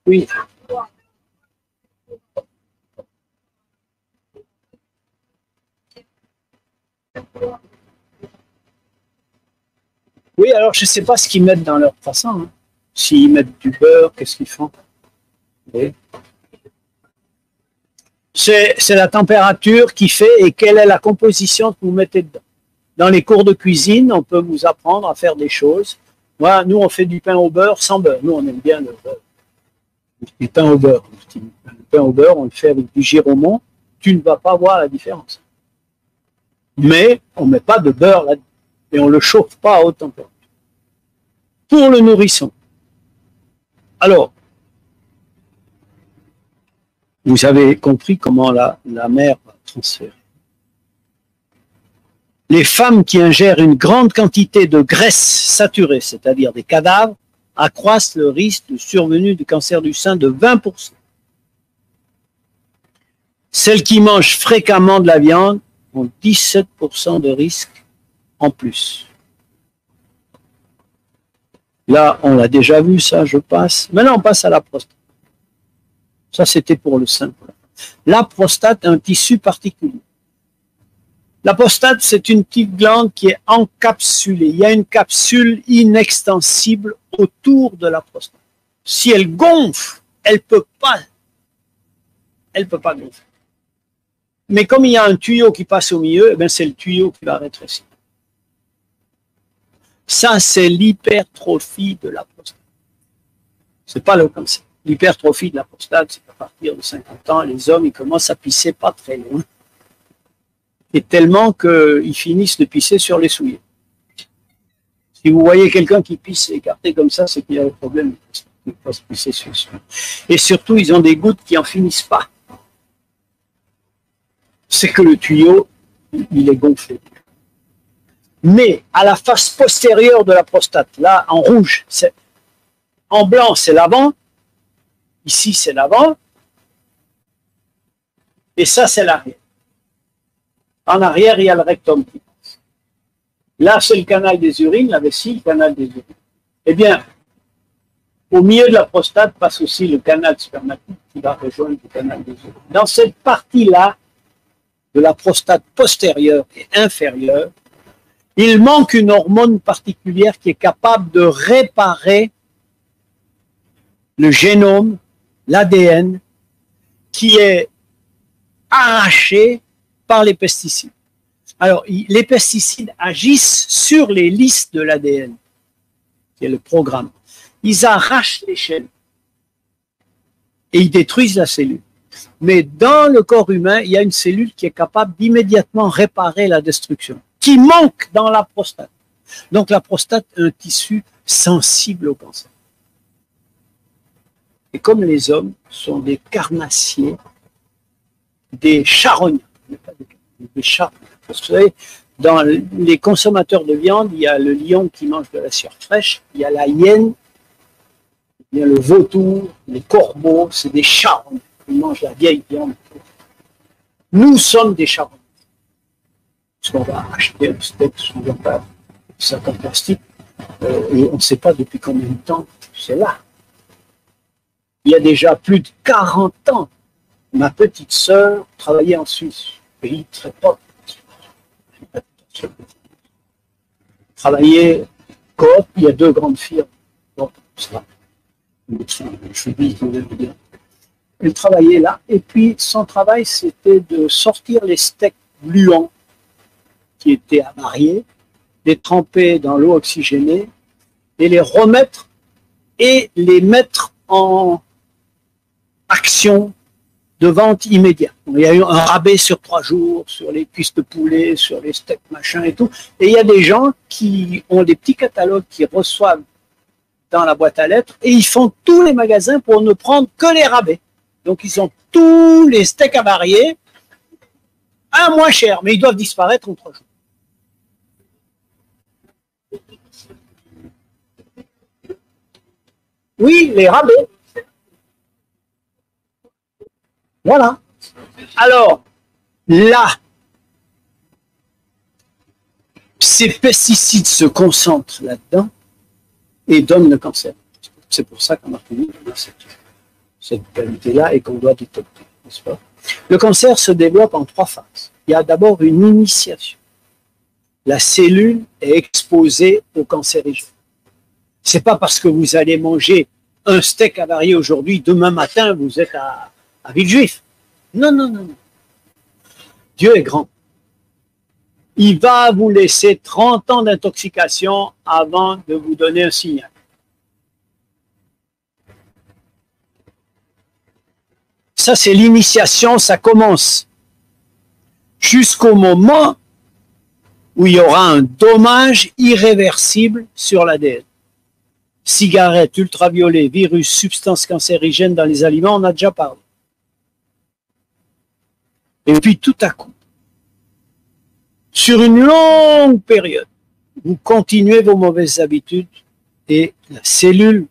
Oui. Oui, alors je ne sais pas ce qu'ils mettent dans leur croissant. Hein. S'ils mettent du beurre, qu'est-ce qu'ils font? Oui. C'est la température qui fait et quelle est la composition que vous mettez dedans. Dans les cours de cuisine, on peut vous apprendre à faire des choses. Moi, nous, on fait du pain au beurre sans beurre. Nous, on aime bien le beurre. Du pain au beurre. Le pain au beurre, on le fait avec du giromont. Tu ne vas pas voir la différence. Mais on ne met pas de beurre là-dedans. Et on ne le chauffe pas à haute température. Pour le nourrisson. Alors, vous avez compris comment la mère va transférer. Les femmes qui ingèrent une grande quantité de graisse saturée, c'est-à-dire des cadavres, accroissent le risque de survenue du cancer du sein de 20%. Celles qui mangent fréquemment de la viande ont 17% de risque en plus. Là, on l'a déjà vu, ça, je passe. Maintenant, on passe à la prostate. Ça, c'était pour le sein. La prostate est un tissu particulier. La prostate, c'est une petite glande qui est encapsulée. Il y a une capsule inextensible autour de la prostate. Si elle gonfle, elle peut pas gonfler. Mais comme il y a un tuyau qui passe au milieu, eh bien c'est le tuyau qui va rétrécir. Ça, c'est l'hypertrophie de la prostate. C'est pas le cancer. L'hypertrophie de la prostate, c'est qu'à partir de 50 ans, les hommes, ils commencent à pisser pas très loin. Et tellement qu'ils finissent de pisser sur les souliers. Si vous voyez quelqu'un qui pisse écarté comme ça, c'est qu'il y a un problème. Il ne peut pas se pisser sur les souliers. Et surtout, ils ont des gouttes qui n'en finissent pas. C'est que le tuyau, il est gonflé. Mais à la face postérieure de la prostate, là, en rouge, en blanc, c'est l'avant. Ici, c'est l'avant. Et ça, c'est l'arrière. En arrière, il y a le rectum qui passe. Là, c'est le canal des urines, la vessie, le canal des urines. Eh bien, au milieu de la prostate passe aussi le canal spermatique qui va rejoindre le canal des urines. Dans cette partie-là, de la prostate postérieure et inférieure, il manque une hormone particulière qui est capable de réparer le génome, l'ADN, qui est arraché par les pesticides. Alors, les pesticides agissent sur les listes de l'ADN, qui est le programme. Ils arrachent les chaînes et ils détruisent la cellule. Mais dans le corps humain, il y a une cellule qui est capable d'immédiatement réparer la destruction, qui manque dans la prostate. Donc la prostate est un tissu sensible au cancer. Et comme les hommes sont des carnassiers, des charognards, des charognards. Vous savez, dans les consommateurs de viande, il y a le lion qui mange de la chair fraîche, il y a la hyène, il y a le vautour, les corbeaux, c'est des charognards. Ils mangent la vieille viande. Nous sommes des charognards. Parce qu'on va acheter un steak sous un sac en plastique, et on ne sait pas depuis combien de temps c'est là. Il y a déjà plus de 40 ans, ma petite sœur travaillait en Suisse, pays très pauvre. Travaillait coop, il y a 2 grandes firmes. Bon, ça, je dis, elle travaillait là, et puis son travail, c'était de sortir les steaks gluants qui étaient avariés, les tremper dans l'eau oxygénée et les remettre et les mettre en action de vente immédiate. Il y a eu un rabais sur 3 jours, sur les cuisses de poulet, sur les steaks machin et tout. Et il y a des gens qui ont des petits catalogues qui reçoivent dans la boîte à lettres et ils font tous les magasins pour ne prendre que les rabais. Donc ils ont tous les steaks avariés à moins cher, mais ils doivent disparaître en 3 jours. Oui, les rabais. Voilà. Alors, là, ces pesticides se concentrent là-dedans et donnent le cancer. C'est pour ça qu'en Martinique, on a cette qualité-là et qu'on doit détecter, n'est-ce pas? Le cancer se développe en 3 phases. Il y a d'abord une initiation. La cellule est exposée au cancérigène. C'est pas parce que vous allez manger un steak avarié aujourd'hui, demain matin, vous êtes à Villejuif. Non, non, non, non. Dieu est grand. Il va vous laisser 30 ans d'intoxication avant de vous donner un signal. Ça, c'est l'initiation, ça commence jusqu'au moment où il y aura un dommage irréversible sur l'ADN. Cigarettes, ultraviolets, virus, substances cancérigènes dans les aliments, on a déjà parlé. Et puis tout à coup, sur une longue période, vous continuez vos mauvaises habitudes et la cellule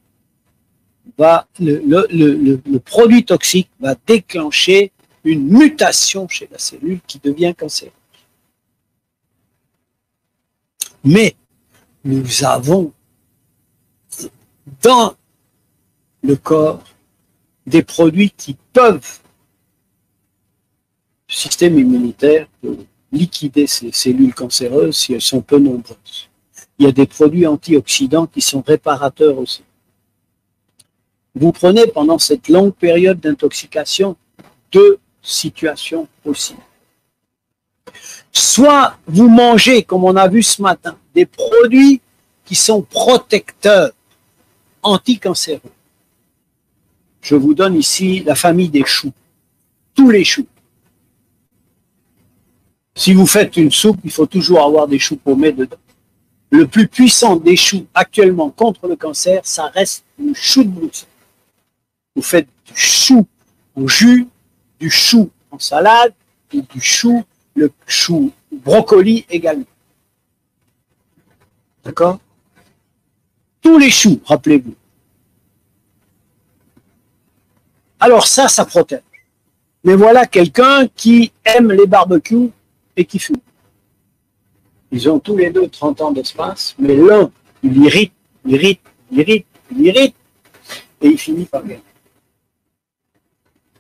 va, le produit toxique va déclencher une mutation chez la cellule qui devient cancéreuse. Mais nous avons dans le corps des produits qui peuvent, le système immunitaire peut liquider ces cellules cancéreuses si elles sont peu nombreuses. Il y a des produits antioxydants qui sont réparateurs aussi. Vous prenez pendant cette longue période d'intoxication deux situations possibles. Soit vous mangez, comme on a vu ce matin, des produits qui sont protecteurs, anticancéreux. Je vous donne ici la famille des choux, tous les choux. Si vous faites une soupe, il faut toujours avoir des choux paumés dedans. Le plus puissant des choux actuellement contre le cancer, ça reste le chou de Bruxelles. Vous faites du chou en jus, du chou en salade, et du chou, le chou brocoli également. D'accord? Tous les choux, rappelez-vous. Alors ça protège. Mais voilà quelqu'un qui aime les barbecues et qui fume. Ils ont tous les deux 30 ans d'espace, mais l'un, il irrite, et il finit par gagner.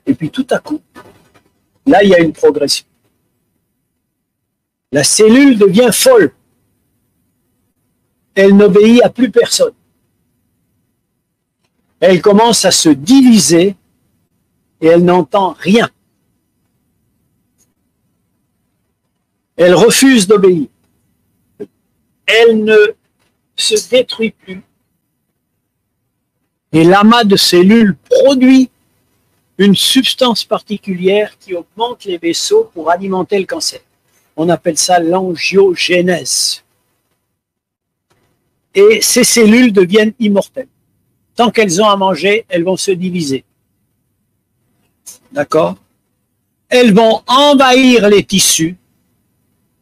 Et puis tout à coup, là, il y a une progression. La cellule devient folle. Elle n'obéit à plus personne. Elle commence à se diviser et elle n'entend rien. Elle refuse d'obéir. Elle ne se détruit plus. Et l'amas de cellules produit une substance particulière qui augmente les vaisseaux pour alimenter le cancer. On appelle ça l'angiogénèse. Et ces cellules deviennent immortelles. Tant qu'elles ont à manger, elles vont se diviser. D'accord? Elles vont envahir les tissus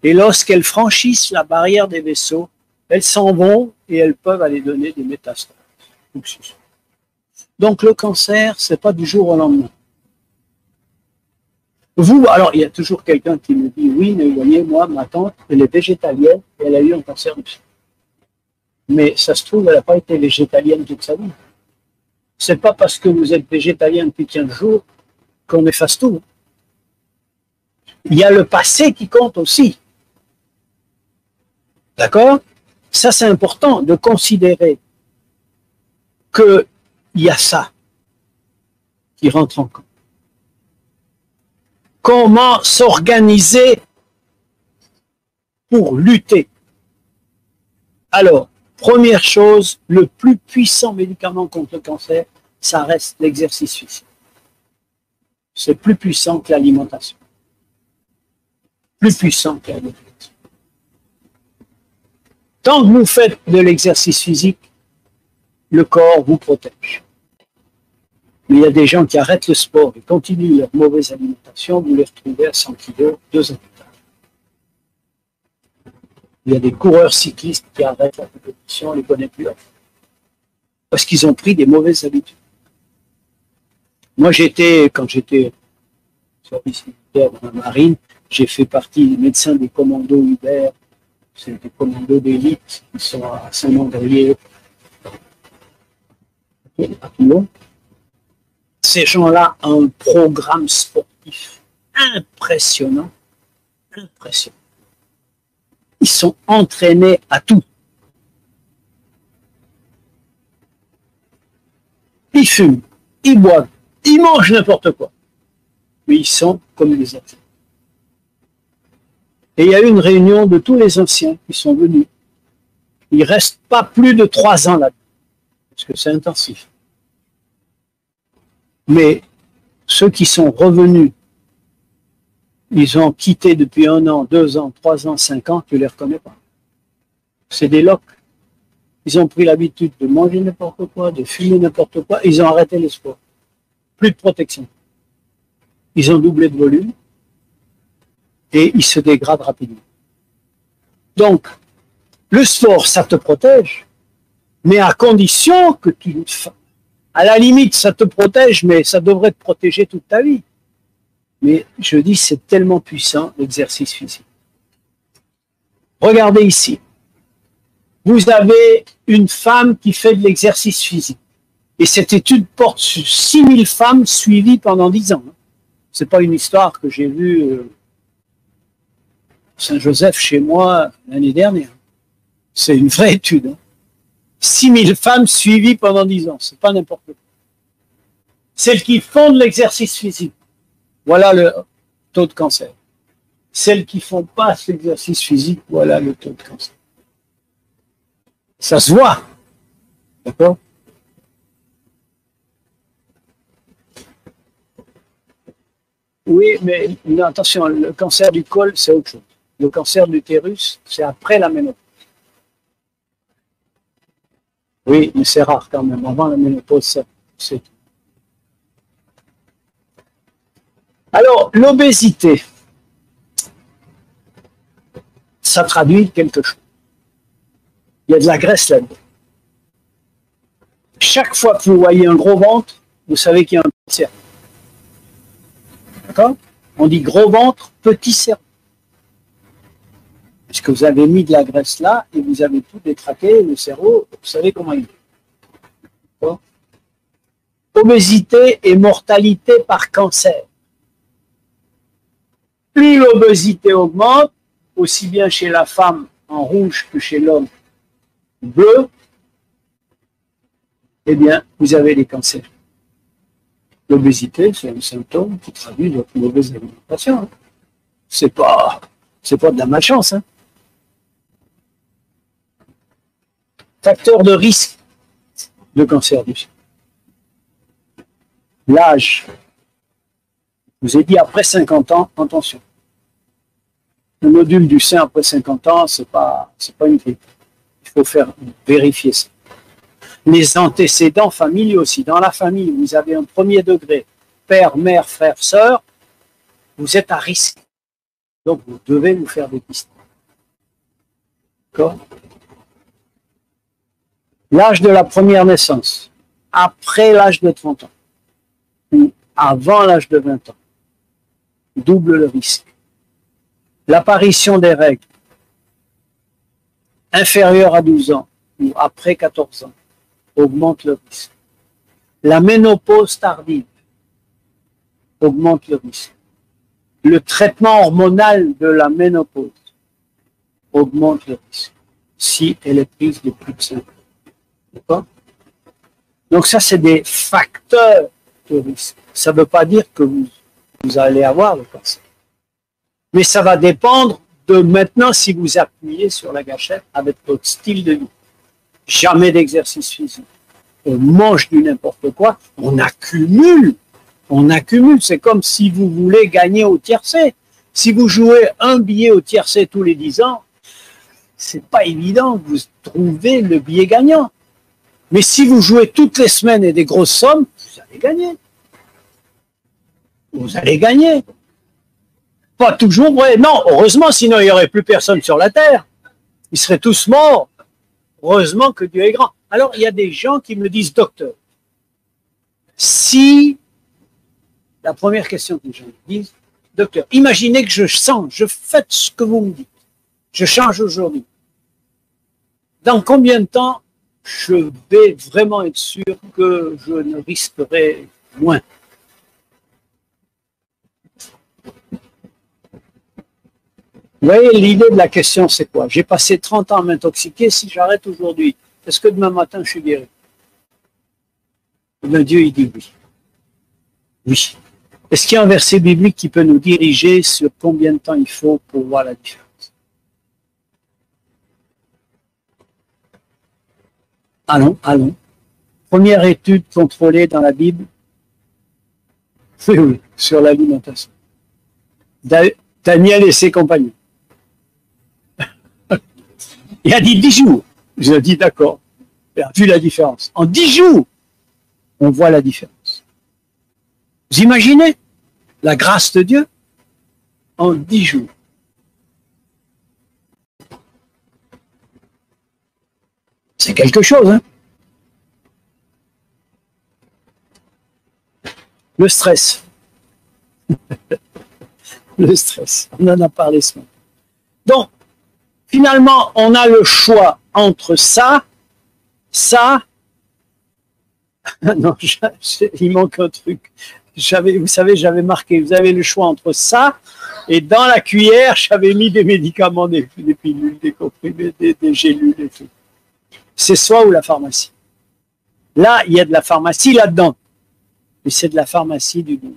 et lorsqu'elles franchissent la barrière des vaisseaux, elles s'en vont et elles peuvent aller donner des métastases. Donc le cancer, c'est pas du jour au lendemain. Vous, alors il y a toujours quelqu'un qui me dit, oui, mais vous voyez, moi, ma tante, elle est végétalienne et elle a eu un cancer du sein. Mais ça se trouve, elle n'a pas été végétalienne toute sa vie. C'est pas parce que vous êtes végétalien depuis 15 jours qu'on efface tout. Il y a le passé qui compte aussi. D'accord? Ça, c'est important de considérer qu'il y a ça qui rentre en compte. Comment s'organiser pour lutter? Alors, première chose, le plus puissant médicament contre le cancer, ça reste l'exercice physique. C'est plus puissant que l'alimentation. Plus puissant que l'alimentation. Tant que vous faites de l'exercice physique, le corps vous protège. Mais il y a des gens qui arrêtent le sport et continuent leur mauvaise alimentation, vous les retrouvez à 100 kg 2 ans plus tard. Il y a des coureurs cyclistes qui arrêtent la compétition, on ne les connaît plus. Parce qu'ils ont pris des mauvaises habitudes. Moi, quand j'étais au service militaire dans la marine, j'ai fait partie des médecins des commandos Hubert. C'est des commandos d'élite qui sont à Saint-Mandrier, à Toulon. Ces gens-là ont un programme sportif impressionnant, impressionnant. Ils sont entraînés à tout. Ils fument, ils boivent, ils mangent n'importe quoi. Mais ils sont comme des athlètes. Et il y a eu une réunion de tous les anciens qui sont venus. Ils ne restent pas plus de 3 ans là-dedans, parce que c'est intensif. Mais ceux qui sont revenus, ils ont quitté depuis 1 an, 2 ans, 3 ans, 5 ans, tu ne les reconnais pas. C'est des locs. Ils ont pris l'habitude de manger n'importe quoi, de fumer n'importe quoi, ils ont arrêté le sport. Plus de protection. Ils ont doublé de volume et ils se dégradent rapidement. Donc, le sport, ça te protège, mais à condition que tu... À la limite, ça te protège, mais ça devrait te protéger toute ta vie. Mais je dis, c'est tellement puissant, l'exercice physique. Regardez ici. Vous avez une femme qui fait de l'exercice physique. Et cette étude porte sur 6000 femmes suivies pendant 10 ans. Ce n'est pas une histoire que j'ai vue Saint-Joseph chez moi l'année dernière. C'est une vraie étude. Hein. 6000 femmes suivies pendant 10 ans. C'est pas n'importe quoi. Celles qui font de l'exercice physique. Voilà le taux de cancer. Celles qui font pas cet exercice physique, voilà le taux de cancer. Ça se voit. D'accord? Oui, mais non, attention, le cancer du col, c'est autre chose. Le cancer de l'utérus, c'est après la ménopause. Oui, mais c'est rare quand même. Avant la ménopause, c'est tout. Alors, l'obésité, ça traduit quelque chose. Il y a de la graisse là-dedans. Chaque fois que vous voyez un gros ventre, vous savez qu'il y a un petit cerveau. D'accord? On dit gros ventre, petit cerveau. Parce que vous avez mis de la graisse là et vous avez tout détraqué, le cerveau, vous savez comment il est. D'accord? Obésité et mortalité par cancer. Plus l'obésité augmente, aussi bien chez la femme en rouge que chez l'homme bleu, eh bien, vous avez des cancers. L'obésité, c'est un symptôme qui traduit votre mauvaise alimentation. Hein. C'est pas de la malchance. Hein. Facteur de risque de cancer du sein. L'âge. Je vous ai dit après 50 ans, attention. Le nodule du sein après 50 ans, c'est pas une grippe. Il faut faire vérifier ça. Les antécédents familiaux aussi. Dans la famille, vous avez un premier degré, père, mère, frère, sœur, vous êtes à risque. Donc, vous devez vous faire dépister. D'accord? L'âge de la première naissance, après l'âge de 30 ans, ou avant l'âge de 20 ans, double le risque. L'apparition des règles, inférieures à 12 ans, ou après 14 ans, augmente le risque. La ménopause tardive augmente le risque. Le traitement hormonal de la ménopause augmente le risque si elle est prise de plus de 5 ans. D'accord? Donc ça, c'est des facteurs de risque. Ça ne veut pas dire que vous allez avoir le cancer. Mais ça va dépendre de maintenant si vous appuyez sur la gâchette avec votre style de vie. Jamais d'exercice physique. On mange du n'importe quoi, on accumule. On accumule. C'est comme si vous voulez gagner au tiercé. Si vous jouez un billet au tiercé tous les 10 ans, c'est pas évident que vous trouvez le billet gagnant. Mais si vous jouez toutes les semaines et des grosses sommes, vous allez gagner. Vous allez gagner. Pas toujours vrai. Non, heureusement, sinon il n'y aurait plus personne sur la terre. Ils seraient tous morts. Heureusement que Dieu est grand. Alors, il y a des gens qui me disent, docteur, si, la première question que les gens me disent, docteur, imaginez que je sens, je fais ce que vous me dites, je change aujourd'hui. Dans combien de temps je vais vraiment être sûr que je ne risquerai moins? Vous voyez, l'idée de la question, c'est quoi? J'ai passé 30 ans à m'intoxiquer, si j'arrête aujourd'hui, est-ce que demain matin, je suis guéri? Le Dieu, il dit oui. Oui. Est-ce qu'il y a un verset biblique qui peut nous diriger sur combien de temps il faut pour voir la différence? Allons, allons. Première étude contrôlée dans la Bible, oui, sur l'alimentation. Daniel et ses compagnons. Il a dit 10 jours. Je dis d'accord. Il a vu la différence. En 10 jours, on voit la différence. Vous imaginez la grâce de Dieu en 10 jours. C'est quelque chose, hein? Le stress. Le stress. On en a parlé ce matin. Donc, finalement, on a le choix entre ça. Non, il manque un truc. Vous savez, j'avais marqué, vous avez le choix entre ça et dans la cuillère, j'avais mis des médicaments, des pilules, des comprimés, des gélules et tout. C'est soi ou la pharmacie. Là, il y a de la pharmacie là-dedans, mais c'est de la pharmacie du goût.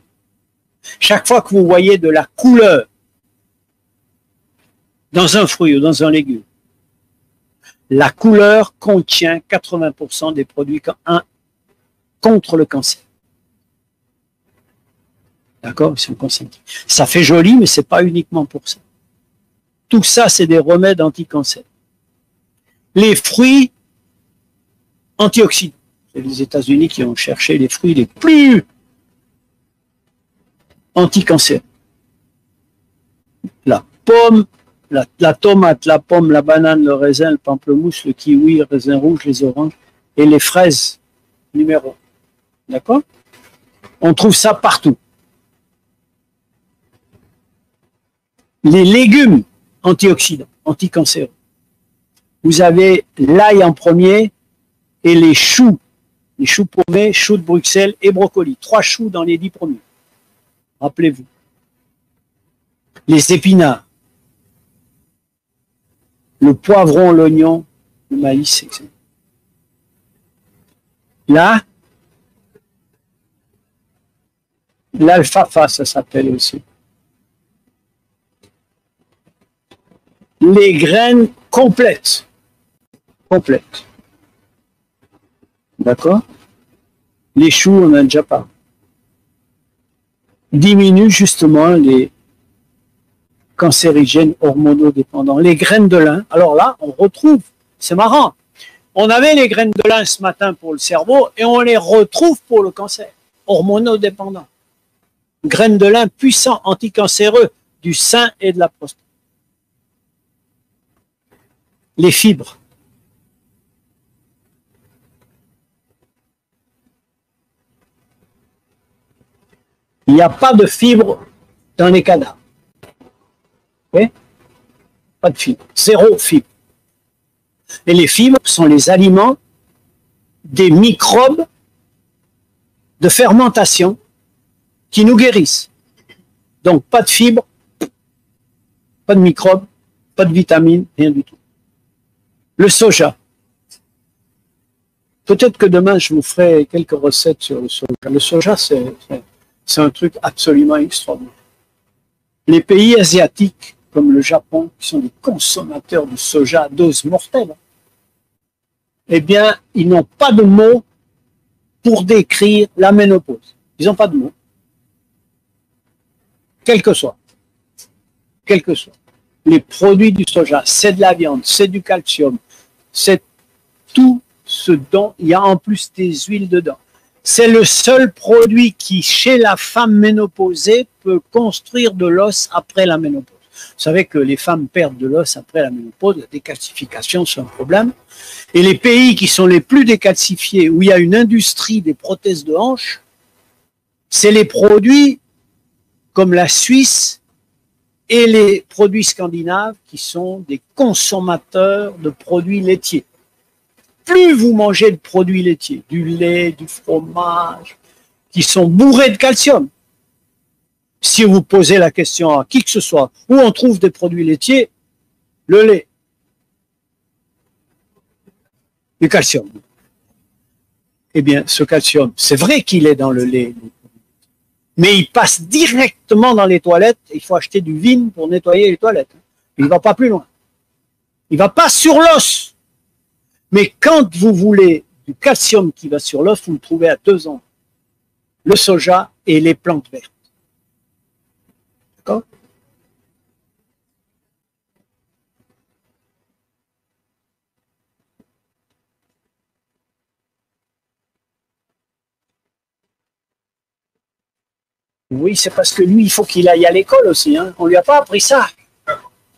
Chaque fois que vous voyez de la couleur dans un fruit ou dans un légume, la couleur contient 80% des produits contre le cancer. D'accord? Ils sont concentrés. Ça fait joli, mais ce n'est pas uniquement pour ça. Tout ça, c'est des remèdes anti-cancer. Les fruits antioxydants. C'est les États-Unis qui ont cherché les fruits les plus anti-cancer. La pomme, la tomate, la pomme, la banane, le raisin, le pamplemousse, le kiwi, le raisin rouge, les oranges et les fraises numéro 1. D'accord? On trouve ça partout. Les légumes antioxydants, anticancéreux. Vous avez l'ail en premier et les choux paumés, choux de Bruxelles et brocolis. 3 choux dans les 10 premiers. Rappelez-vous. Les épinards, le poivron, l'oignon, le maïs, etc. Là, l'alfalfa, ça s'appelle aussi. Les graines complètes. D'accord? Les choux, on n'en a déjà pas. Diminue justement les cancérigènes hormonodépendants. Les graines de lin, alors là, on retrouve, c'est marrant, on avait les graines de lin ce matin pour le cerveau et on les retrouve pour le cancer, hormonodépendants. Graines de lin puissants, anticancéreux du sein et de la prostate. Les fibres. Il n'y a pas de fibres dans les cadavres. Okay? Pas de fibres. 0 fibre. Et les fibres sont les aliments des microbes de fermentation qui nous guérissent. Donc pas de fibres, pas de microbes, pas de vitamines, rien du tout. Le soja. Peut-être que demain, je vous ferai quelques recettes sur le soja. Le soja, c'est un truc absolument extraordinaire. Les pays asiatiques, comme le Japon, qui sont des consommateurs de soja à dose mortelle, eh bien, ils n'ont pas de mots pour décrire la ménopause. Ils n'ont pas de mots. Quel que soit. Quel que soit. Les produits du soja, c'est de la viande, c'est du calcium, c'est tout ce dont il y a en plus des huiles dedans. C'est le seul produit qui, chez la femme ménopausée, peut construire de l'os après la ménopause. Vous savez que les femmes perdent de l'os après la ménopause, la décalcification, c'est un problème. Et les pays qui sont les plus décalcifiés, où il y a une industrie des prothèses de hanches, c'est les produits comme la Suisse et les produits scandinaves qui sont des consommateurs de produits laitiers. Plus vous mangez de produits laitiers, du lait, du fromage, qui sont bourrés de calcium. Si vous posez la question à qui que ce soit, où on trouve des produits laitiers, le lait, du calcium. Eh bien, ce calcium, c'est vrai qu'il est dans le lait, mais il passe directement dans les toilettes. Il faut acheter du Vim pour nettoyer les toilettes. Il ne va pas plus loin. Il ne va pas sur l'os. Mais quand vous voulez du calcium qui va sur l'os, vous le trouvez à 2 ans. Le soja et les plantes vertes. D'accord? Oui, c'est parce que lui, il faut qu'il aille à l'école aussi. Hein. On ne lui a pas appris ça.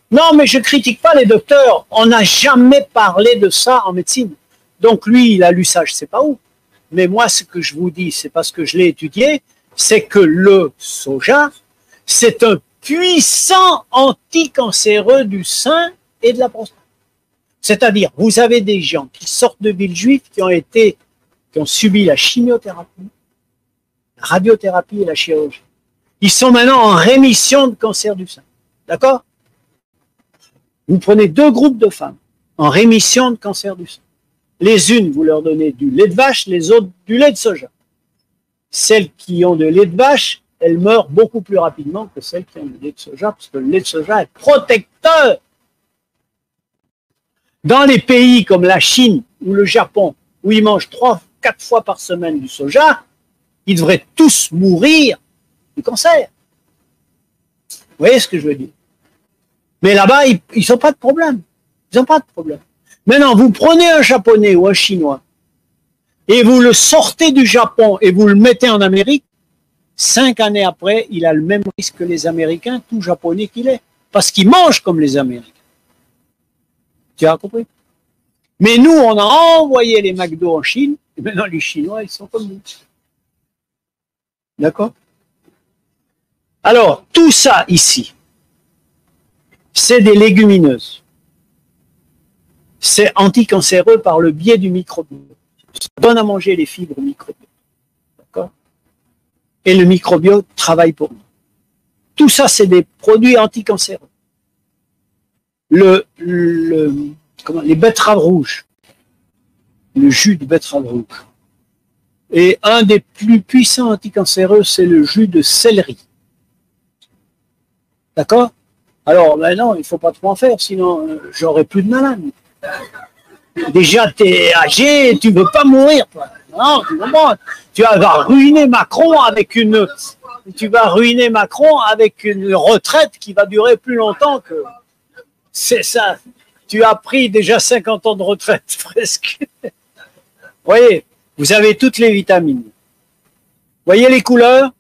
Non, mais je ne critique pas les docteurs. On n'a jamais parlé de ça en médecine. Donc lui, il a lu ça, je ne sais pas où. Mais moi, ce que je vous dis, c'est parce que je l'ai étudié, c'est que le soja, c'est un puissant anticancéreux du sein et de la prostate. C'est-à-dire, vous avez des gens qui sortent de villes juives, qui ont subi la chimiothérapie, la radiothérapie et la chirurgie. Ils sont maintenant en rémission de cancer du sein. D'accord? Vous prenez 2 groupes de femmes en rémission de cancer du sein. Les unes, vous leur donnez du lait de vache, les autres du lait de soja. Celles qui ont de lait de vache, elles meurent beaucoup plus rapidement que celles qui ont du lait de soja, parce que le lait de soja est protecteur. Dans les pays comme la Chine ou le Japon, où ils mangent 3-4 fois par semaine du soja, ils devraient tous mourir du cancer. Vous voyez ce que je veux dire? Mais là-bas, ils n'ont pas de problème. Ils n'ont pas de problème. Maintenant, vous prenez un Japonais ou un Chinois et vous le sortez du Japon et vous le mettez en Amérique, 5 années après, il a le même risque que les Américains, tout Japonais qu'il est, parce qu'il mange comme les Américains. Tu as compris? Mais nous, on a envoyé les McDo en Chine, et maintenant les Chinois, ils sont comme nous. D'accord? Alors, tout ça ici, c'est des légumineuses. C'est anticancéreux par le biais du microbiote. Ça donne à manger les fibres microbiote. D'accord? Et le microbiote travaille pour nous. Tout ça, c'est des produits anticancéreux. Les betteraves rouges, le jus de betterave rouge. Et un des plus puissants anticancéreux, c'est le jus de céleri. D'accord? Alors, maintenant, il ne faut pas trop en faire, sinon j'aurai plus de malades. Déjà, tu es âgé, tu ne veux pas mourir, toi. Non, tu comprends. Tu vas ruiner Macron avec une retraite qui va durer plus longtemps que... C'est ça. Tu as pris déjà 50 ans de retraite, presque. Vous voyez, vous avez toutes les vitamines. Vous voyez les couleurs?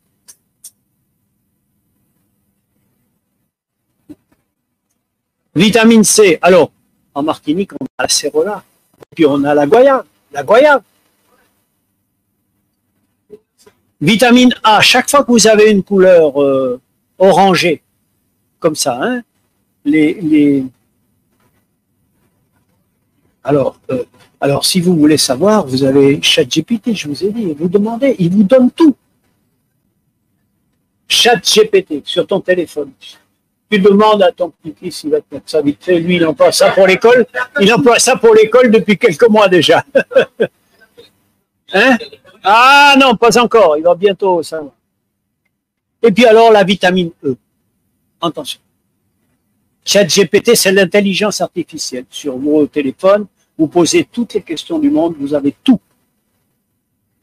Vitamine C. Alors, en Martinique, on a la cérola. Puis on a la goyave. La goyave. Vitamine A. Chaque fois que vous avez une couleur orangée, comme ça, hein, Alors, si vous voulez savoir, vous avez ChatGPT, je vous ai dit, vous demandez, il vous donne tout. ChatGPT sur ton téléphone. Tu demandes à ton petit-fils, il va te mettre ça vite fait. Lui, il emploie ça pour l'école. Il emploie ça pour l'école depuis quelques mois déjà. Hein? Ah non, pas encore. Il va bientôt savoir. Et puis alors, la vitamine E. Attention. ChatGPT, c'est l'intelligence artificielle. Sur vos téléphones, vous posez toutes les questions du monde, vous avez tout.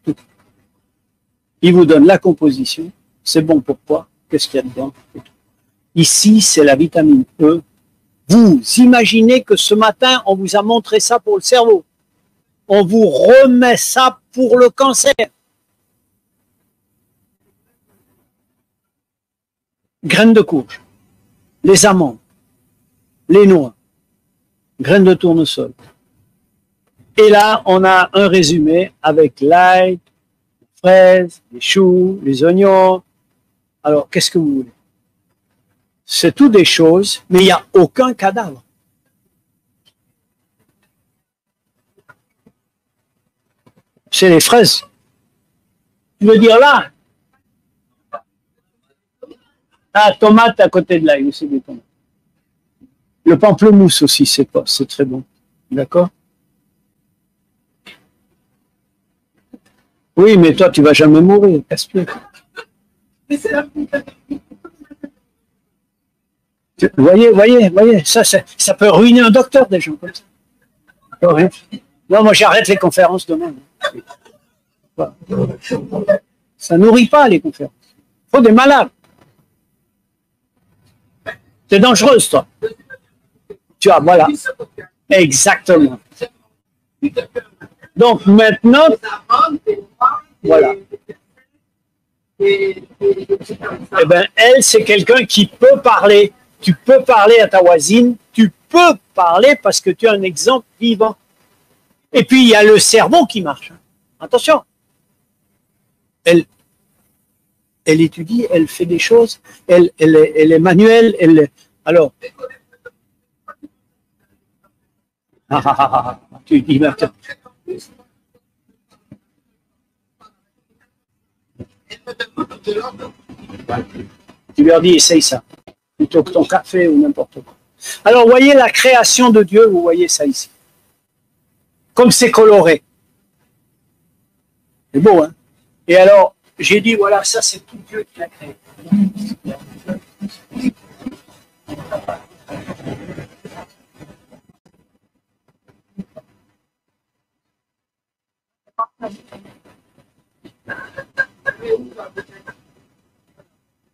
Tout. Il vous donne la composition. C'est bon pour quoi? Qu'est-ce qu'il y a dedans? Ici, c'est la vitamine E. Vous imaginez que ce matin, on vous a montré ça pour le cerveau. On vous remet ça pour le cancer. Graines de courge, les amandes, les noix, graines de tournesol. Et là, on a un résumé avec l'ail, les fraises, les choux, les oignons. Alors, qu'est-ce que vous voulez? C'est tout des choses, mais il n'y a aucun cadavre. C'est les fraises. Tu veux dire là? Ah, tomate à côté de l'ail, c'est des tomates. Le pamplemousse aussi, c'est très bon. D'accord? Oui, mais toi, tu vas jamais mourir, casse-pied. Voyez, ça peut ruiner un docteur, des gens comme ça. Non, moi j'arrête les conférences demain. Ça nourrit pas les conférences. Il faut des malades. C'est dangereux, toi. Tu vois, voilà. Exactement. Donc maintenant, voilà. Eh bien, elle, c'est quelqu'un qui peut parler. Tu peux parler à ta voisine, tu peux parler parce que tu as un exemple vivant. Et puis, il y a le cerveau qui marche. Attention. Elle étudie, elle fait des choses, elle est manuelle, alors. Tu dis, Tu leur dis, essaye ça, plutôt que ton café ou n'importe quoi. Alors, vous voyez la création de Dieu, vous voyez ça ici. Comme c'est coloré. C'est beau, hein? Et alors, j'ai dit, voilà, ça c'est tout Dieu qui l'a créé.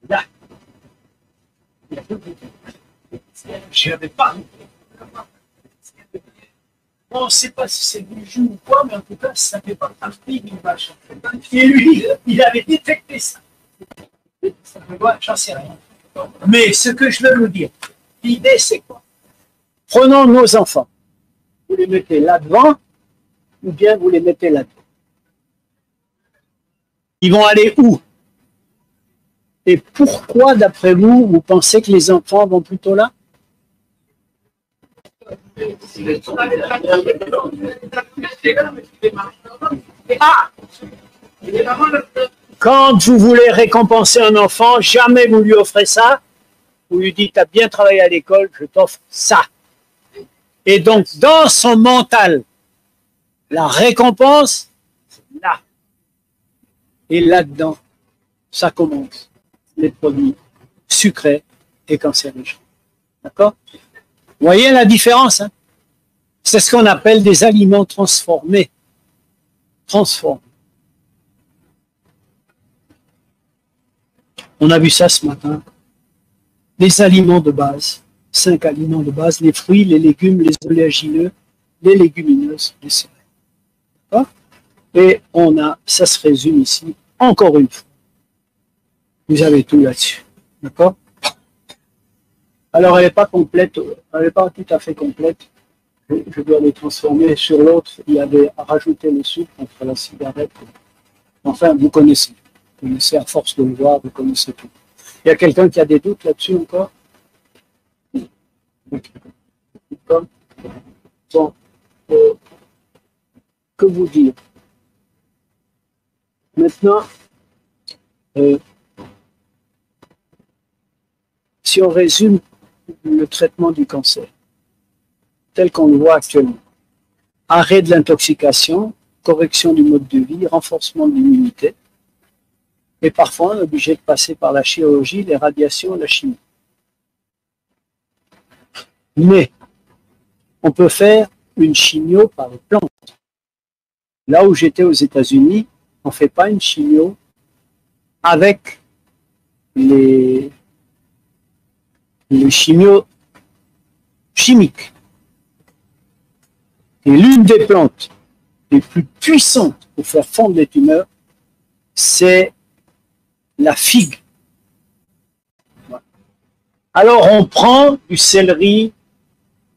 Là. Je n'avais pas. On ne sait pas si c'est du jus ou quoi, mais en tout cas, ça ne fait pas partie d'une vache. Et lui, il avait détecté ça. J'en sais rien. Mais ce que je veux vous dire, l'idée c'est quoi? Prenons nos enfants. Vous les mettez là-devant, ou bien vous les mettez là-dedans. Ils vont aller où? Et pourquoi, d'après vous, vous pensez que les enfants vont plutôt là? Ah! Quand vous voulez récompenser un enfant, jamais vous lui offrez ça. Vous lui dites, tu as bien travaillé à l'école, je t'offre ça. Et donc, dans son mental, la récompense, c'est là. Et là-dedans, ça commence. Les produits sucrés et cancérigènes. D'accord? Vous voyez la différence, hein? C'est ce qu'on appelle des aliments transformés. Transformés. On a vu ça ce matin. Les aliments de base. 5 aliments de base. Les fruits, les légumes, les oléagineux, les légumineuses, les céréales. D'accord? Et ça se résume ici, encore une fois. Vous avez tout là-dessus. D'accord? Alors, elle n'est pas complète, elle n'est pas tout à fait complète. Je dois les transformer. Sur l'autre, il y avait à rajouter le sucre entre la cigarette. Enfin, vous connaissez. Vous connaissez, à force de le voir, vous connaissez tout. Il y a quelqu'un qui a des doutes là-dessus encore? D'accord? Bon. Que vous dire? Maintenant, si on résume le traitement du cancer, tel qu'on le voit actuellement, arrêt de l'intoxication, correction du mode de vie, renforcement de l'immunité, et parfois on est obligé de passer par la chirurgie, les radiations, la chimie. Mais on peut faire une chimio par plante. Là où j'étais aux États-Unis, on ne fait pas une chimio avec les chimios chimiques. Et l'une des plantes les plus puissantes pour faire fondre les tumeurs, c'est la figue. Alors on prend du céleri,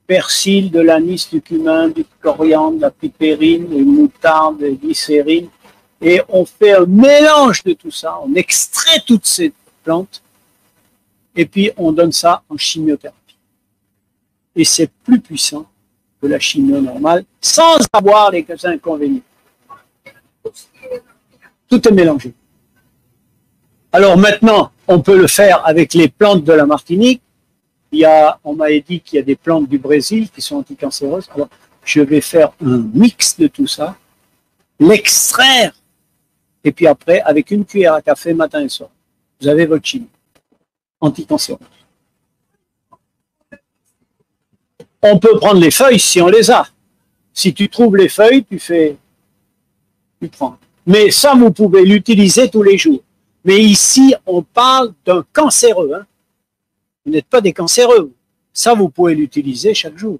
persil, de l'anis, du cumin, du coriandre, de la pipérine, de moutarde, de glycérine, et on fait un mélange de tout ça, on extrait toutes ces plantes, et puis on donne ça en chimiothérapie. Et c'est plus puissant que la chimio normale, sans avoir les inconvénients. Tout est mélangé. Alors maintenant, on peut le faire avec les plantes de la Martinique. On m'a dit qu'il y a des plantes du Brésil qui sont anticancéreuses. Alors, je vais faire un mix de tout ça, l'extraire, et puis après, avec une cuillère à café matin et soir, vous avez votre chimie anticancéreuse. On peut prendre les feuilles si on les a. Si tu trouves les feuilles, tu prends. Mais ça, vous pouvez l'utiliser tous les jours. Mais ici, on parle d'un cancéreux. Hein. Vous n'êtes pas des cancéreux. Ça, vous pouvez l'utiliser chaque jour.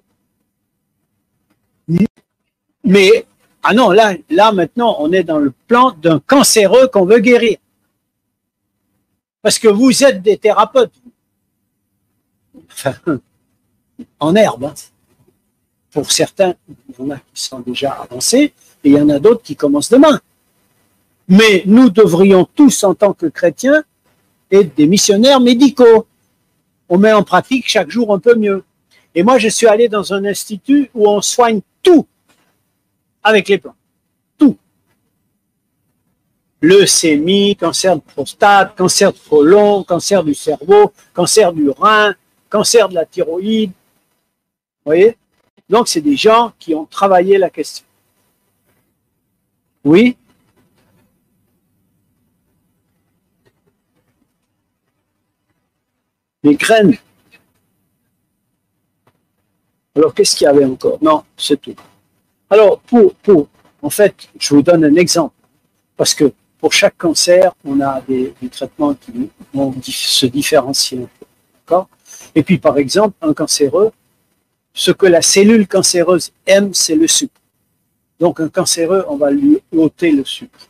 Mais, ah non, là, maintenant, on est dans le plan d'un cancéreux qu'on veut guérir. Parce que vous êtes des thérapeutes. Enfin, en herbe. Hein. Pour certains, il y en a qui sont déjà avancés, et il y en a d'autres qui commencent demain. Mais nous devrions tous, en tant que chrétiens, être des missionnaires médicaux. On met en pratique chaque jour un peu mieux. Et moi, je suis allé dans un institut où on soigne tout avec les plantes. Tout. leucémie, cancer de prostate, cancer de côlon, cancer du cerveau, cancer du rein, cancer de la thyroïde. Vous voyez? Donc, c'est des gens qui ont travaillé la question. Oui? Les graines. Alors, qu'est-ce qu'il y avait encore? Non, c'est tout. Alors, en fait, je vous donne un exemple. Parce que pour chaque cancer, on a des traitements qui vont se différencier un peu. D'accord? Et puis, par exemple, un cancéreux, ce que la cellule cancéreuse aime, c'est le sucre. Donc, un cancéreux, on va lui ôter le sucre.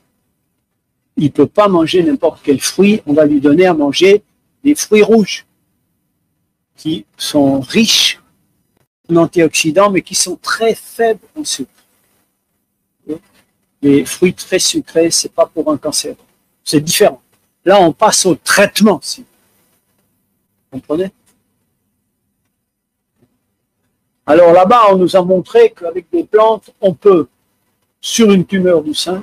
Il ne peut pas manger n'importe quel fruit, on va lui donner à manger des fruits rouges qui sont riches en antioxydants, mais qui sont très faibles en sucre. Les fruits très sucrés, ce n'est pas pour un cancer. C'est différent. Là, on passe au traitement. Vous comprenez? Alors là-bas, on nous a montré qu'avec des plantes, on peut, sur une tumeur du sein,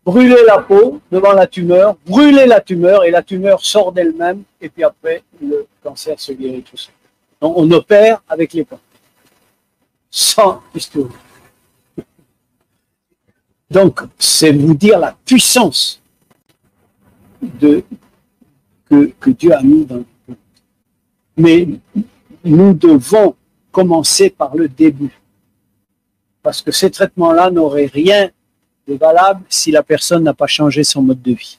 brûler la peau devant la tumeur, brûler la tumeur, et la tumeur sort d'elle-même, et puis après, le cancer se guérit tout seul. Donc, on opère avec les plantes. Sans histoire. Donc, c'est vous dire la puissance que Dieu a mis dans le plantes. Mais nous devons commencer par le début. Parce que ces traitements-là n'auraient rien de valable si la personne n'a pas changé son mode de vie.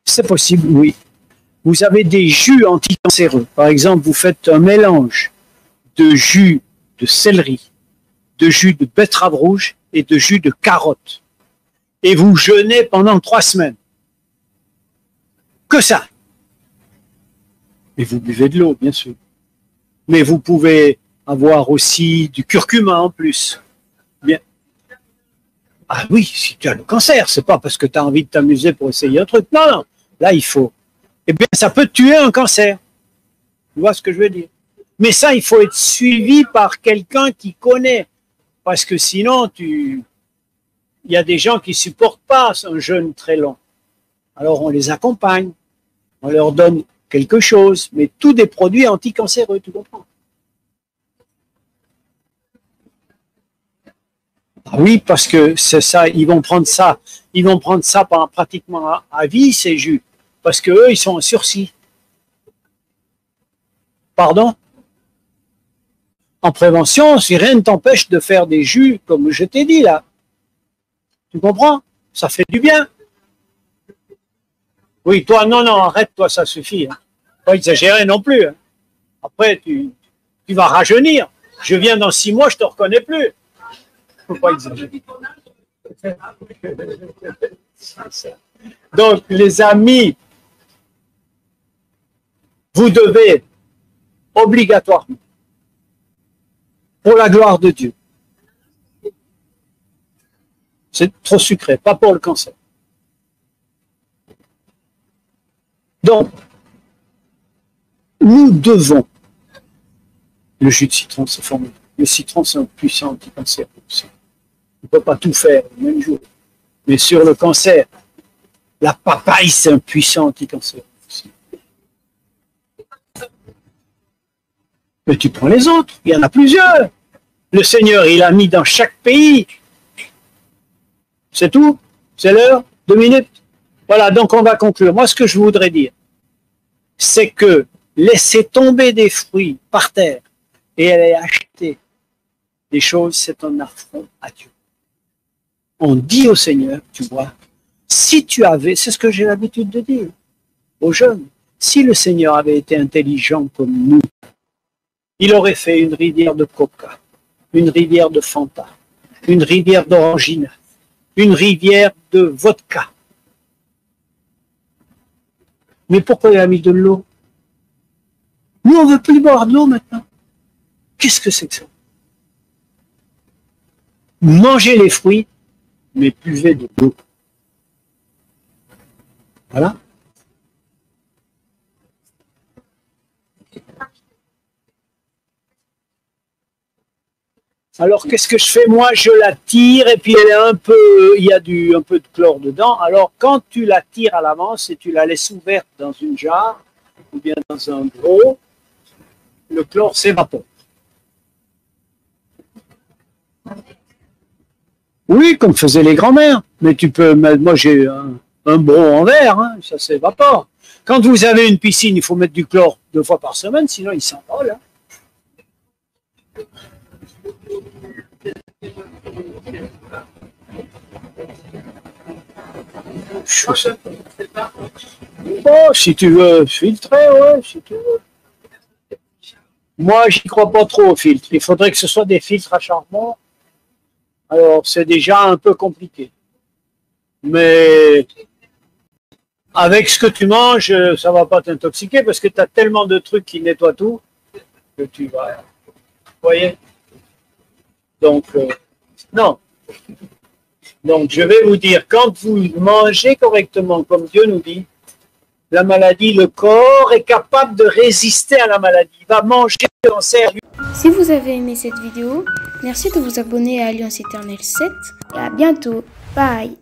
C'est possible, oui. Vous avez des jus anticancéreux. Par exemple, vous faites un mélange de jus de céleri, de jus de betterave rouge et de jus de carotte. Et vous jeûnez pendant 3 semaines. Que ça. Et vous buvez de l'eau, bien sûr. Mais vous pouvez avoir aussi du curcuma en plus. Bien. Ah oui, si tu as le cancer, c'est pas parce que tu as envie de t'amuser pour essayer un truc. Non, non. Là, il faut. Eh bien, ça peut tuer un cancer. Tu vois ce que je veux dire? Mais ça, il faut être suivi par quelqu'un qui connaît. Parce que sinon, il y a des gens qui ne supportent pas un jeûne très long. Alors, on les accompagne. On leur donne quelque chose. Mais tous des produits anticancéreux, tu comprends? Ah oui, parce que c'est ça, ils vont prendre ça pendant pratiquement à vie, ces jus. Parce qu'eux, ils sont en sursis. Pardon? En prévention, si rien ne t'empêche de faire des jus, comme je t'ai dit là. Tu comprends? Ça fait du bien. Oui, toi, non, arrête, toi, ça suffit. Hein. Pas exagérer non plus. Hein. Après, tu vas rajeunir. Je viens dans 6 mois, je ne te reconnais plus. Faut pas exagérer. Donc, les amis, vous devez obligatoirement, pour la gloire de Dieu, c'est trop sucré, pas pour le cancer. Donc, nous devons, le jus de citron, c'est formidable. Le citron, c'est un puissant anti-cancer. On ne peut pas tout faire le même jour. Mais sur le cancer, la papaye, c'est un puissant anti-cancer. Mais tu prends les autres, il y en a plusieurs. Le Seigneur, il a mis dans chaque pays. C'est tout? C'est l'heure? 2 minutes? Voilà, donc on va conclure. Moi, ce que je voudrais dire, c'est que laisser tomber des fruits par terre et aller acheter des choses, c'est un affront à Dieu. On dit au Seigneur, tu vois, si tu avais, c'est ce que j'ai l'habitude de dire aux jeunes, si le Seigneur avait été intelligent comme nous, il aurait fait une rivière de coca, une rivière de Fanta, une rivière d'orangina, une rivière de vodka. Mais pourquoi il a mis de l'eau? Nous, on ne veut plus boire de l'eau maintenant. Qu'est-ce que c'est que ça? Mangez les fruits, mais buvez de l'eau. Voilà. Alors, qu'est-ce que je fais? Moi, je la tire et puis elle est un peu, il y a un peu de chlore dedans. Alors, quand tu la tires à l'avance et tu la laisses ouverte dans une jarre ou bien dans un gros, le chlore s'évapore. Oui, comme faisaient les grands-mères. Mais tu peux mettre, moi j'ai un bron en verre, hein, ça s'évapore. Quand vous avez une piscine, il faut mettre du chlore 2 fois par semaine, sinon il s'envole. Hein. Bon, si tu veux filtrer, ouais, si tu veux. Moi, j'y crois pas trop aux filtres. Il faudrait que ce soit des filtres à charbon. Alors, c'est déjà un peu compliqué. Mais avec ce que tu manges, ça va pas t'intoxiquer parce que tu as tellement de trucs qui nettoient tout que tu vas. Vous voyez? Donc, non. Donc, je vais vous dire, quand vous mangez correctement, comme Dieu nous dit, la maladie, le corps est capable de résister à la maladie. Il va manger le cancer. Si vous avez aimé cette vidéo, merci de vous abonner à Alliance Éternelle 7 et à bientôt. Bye.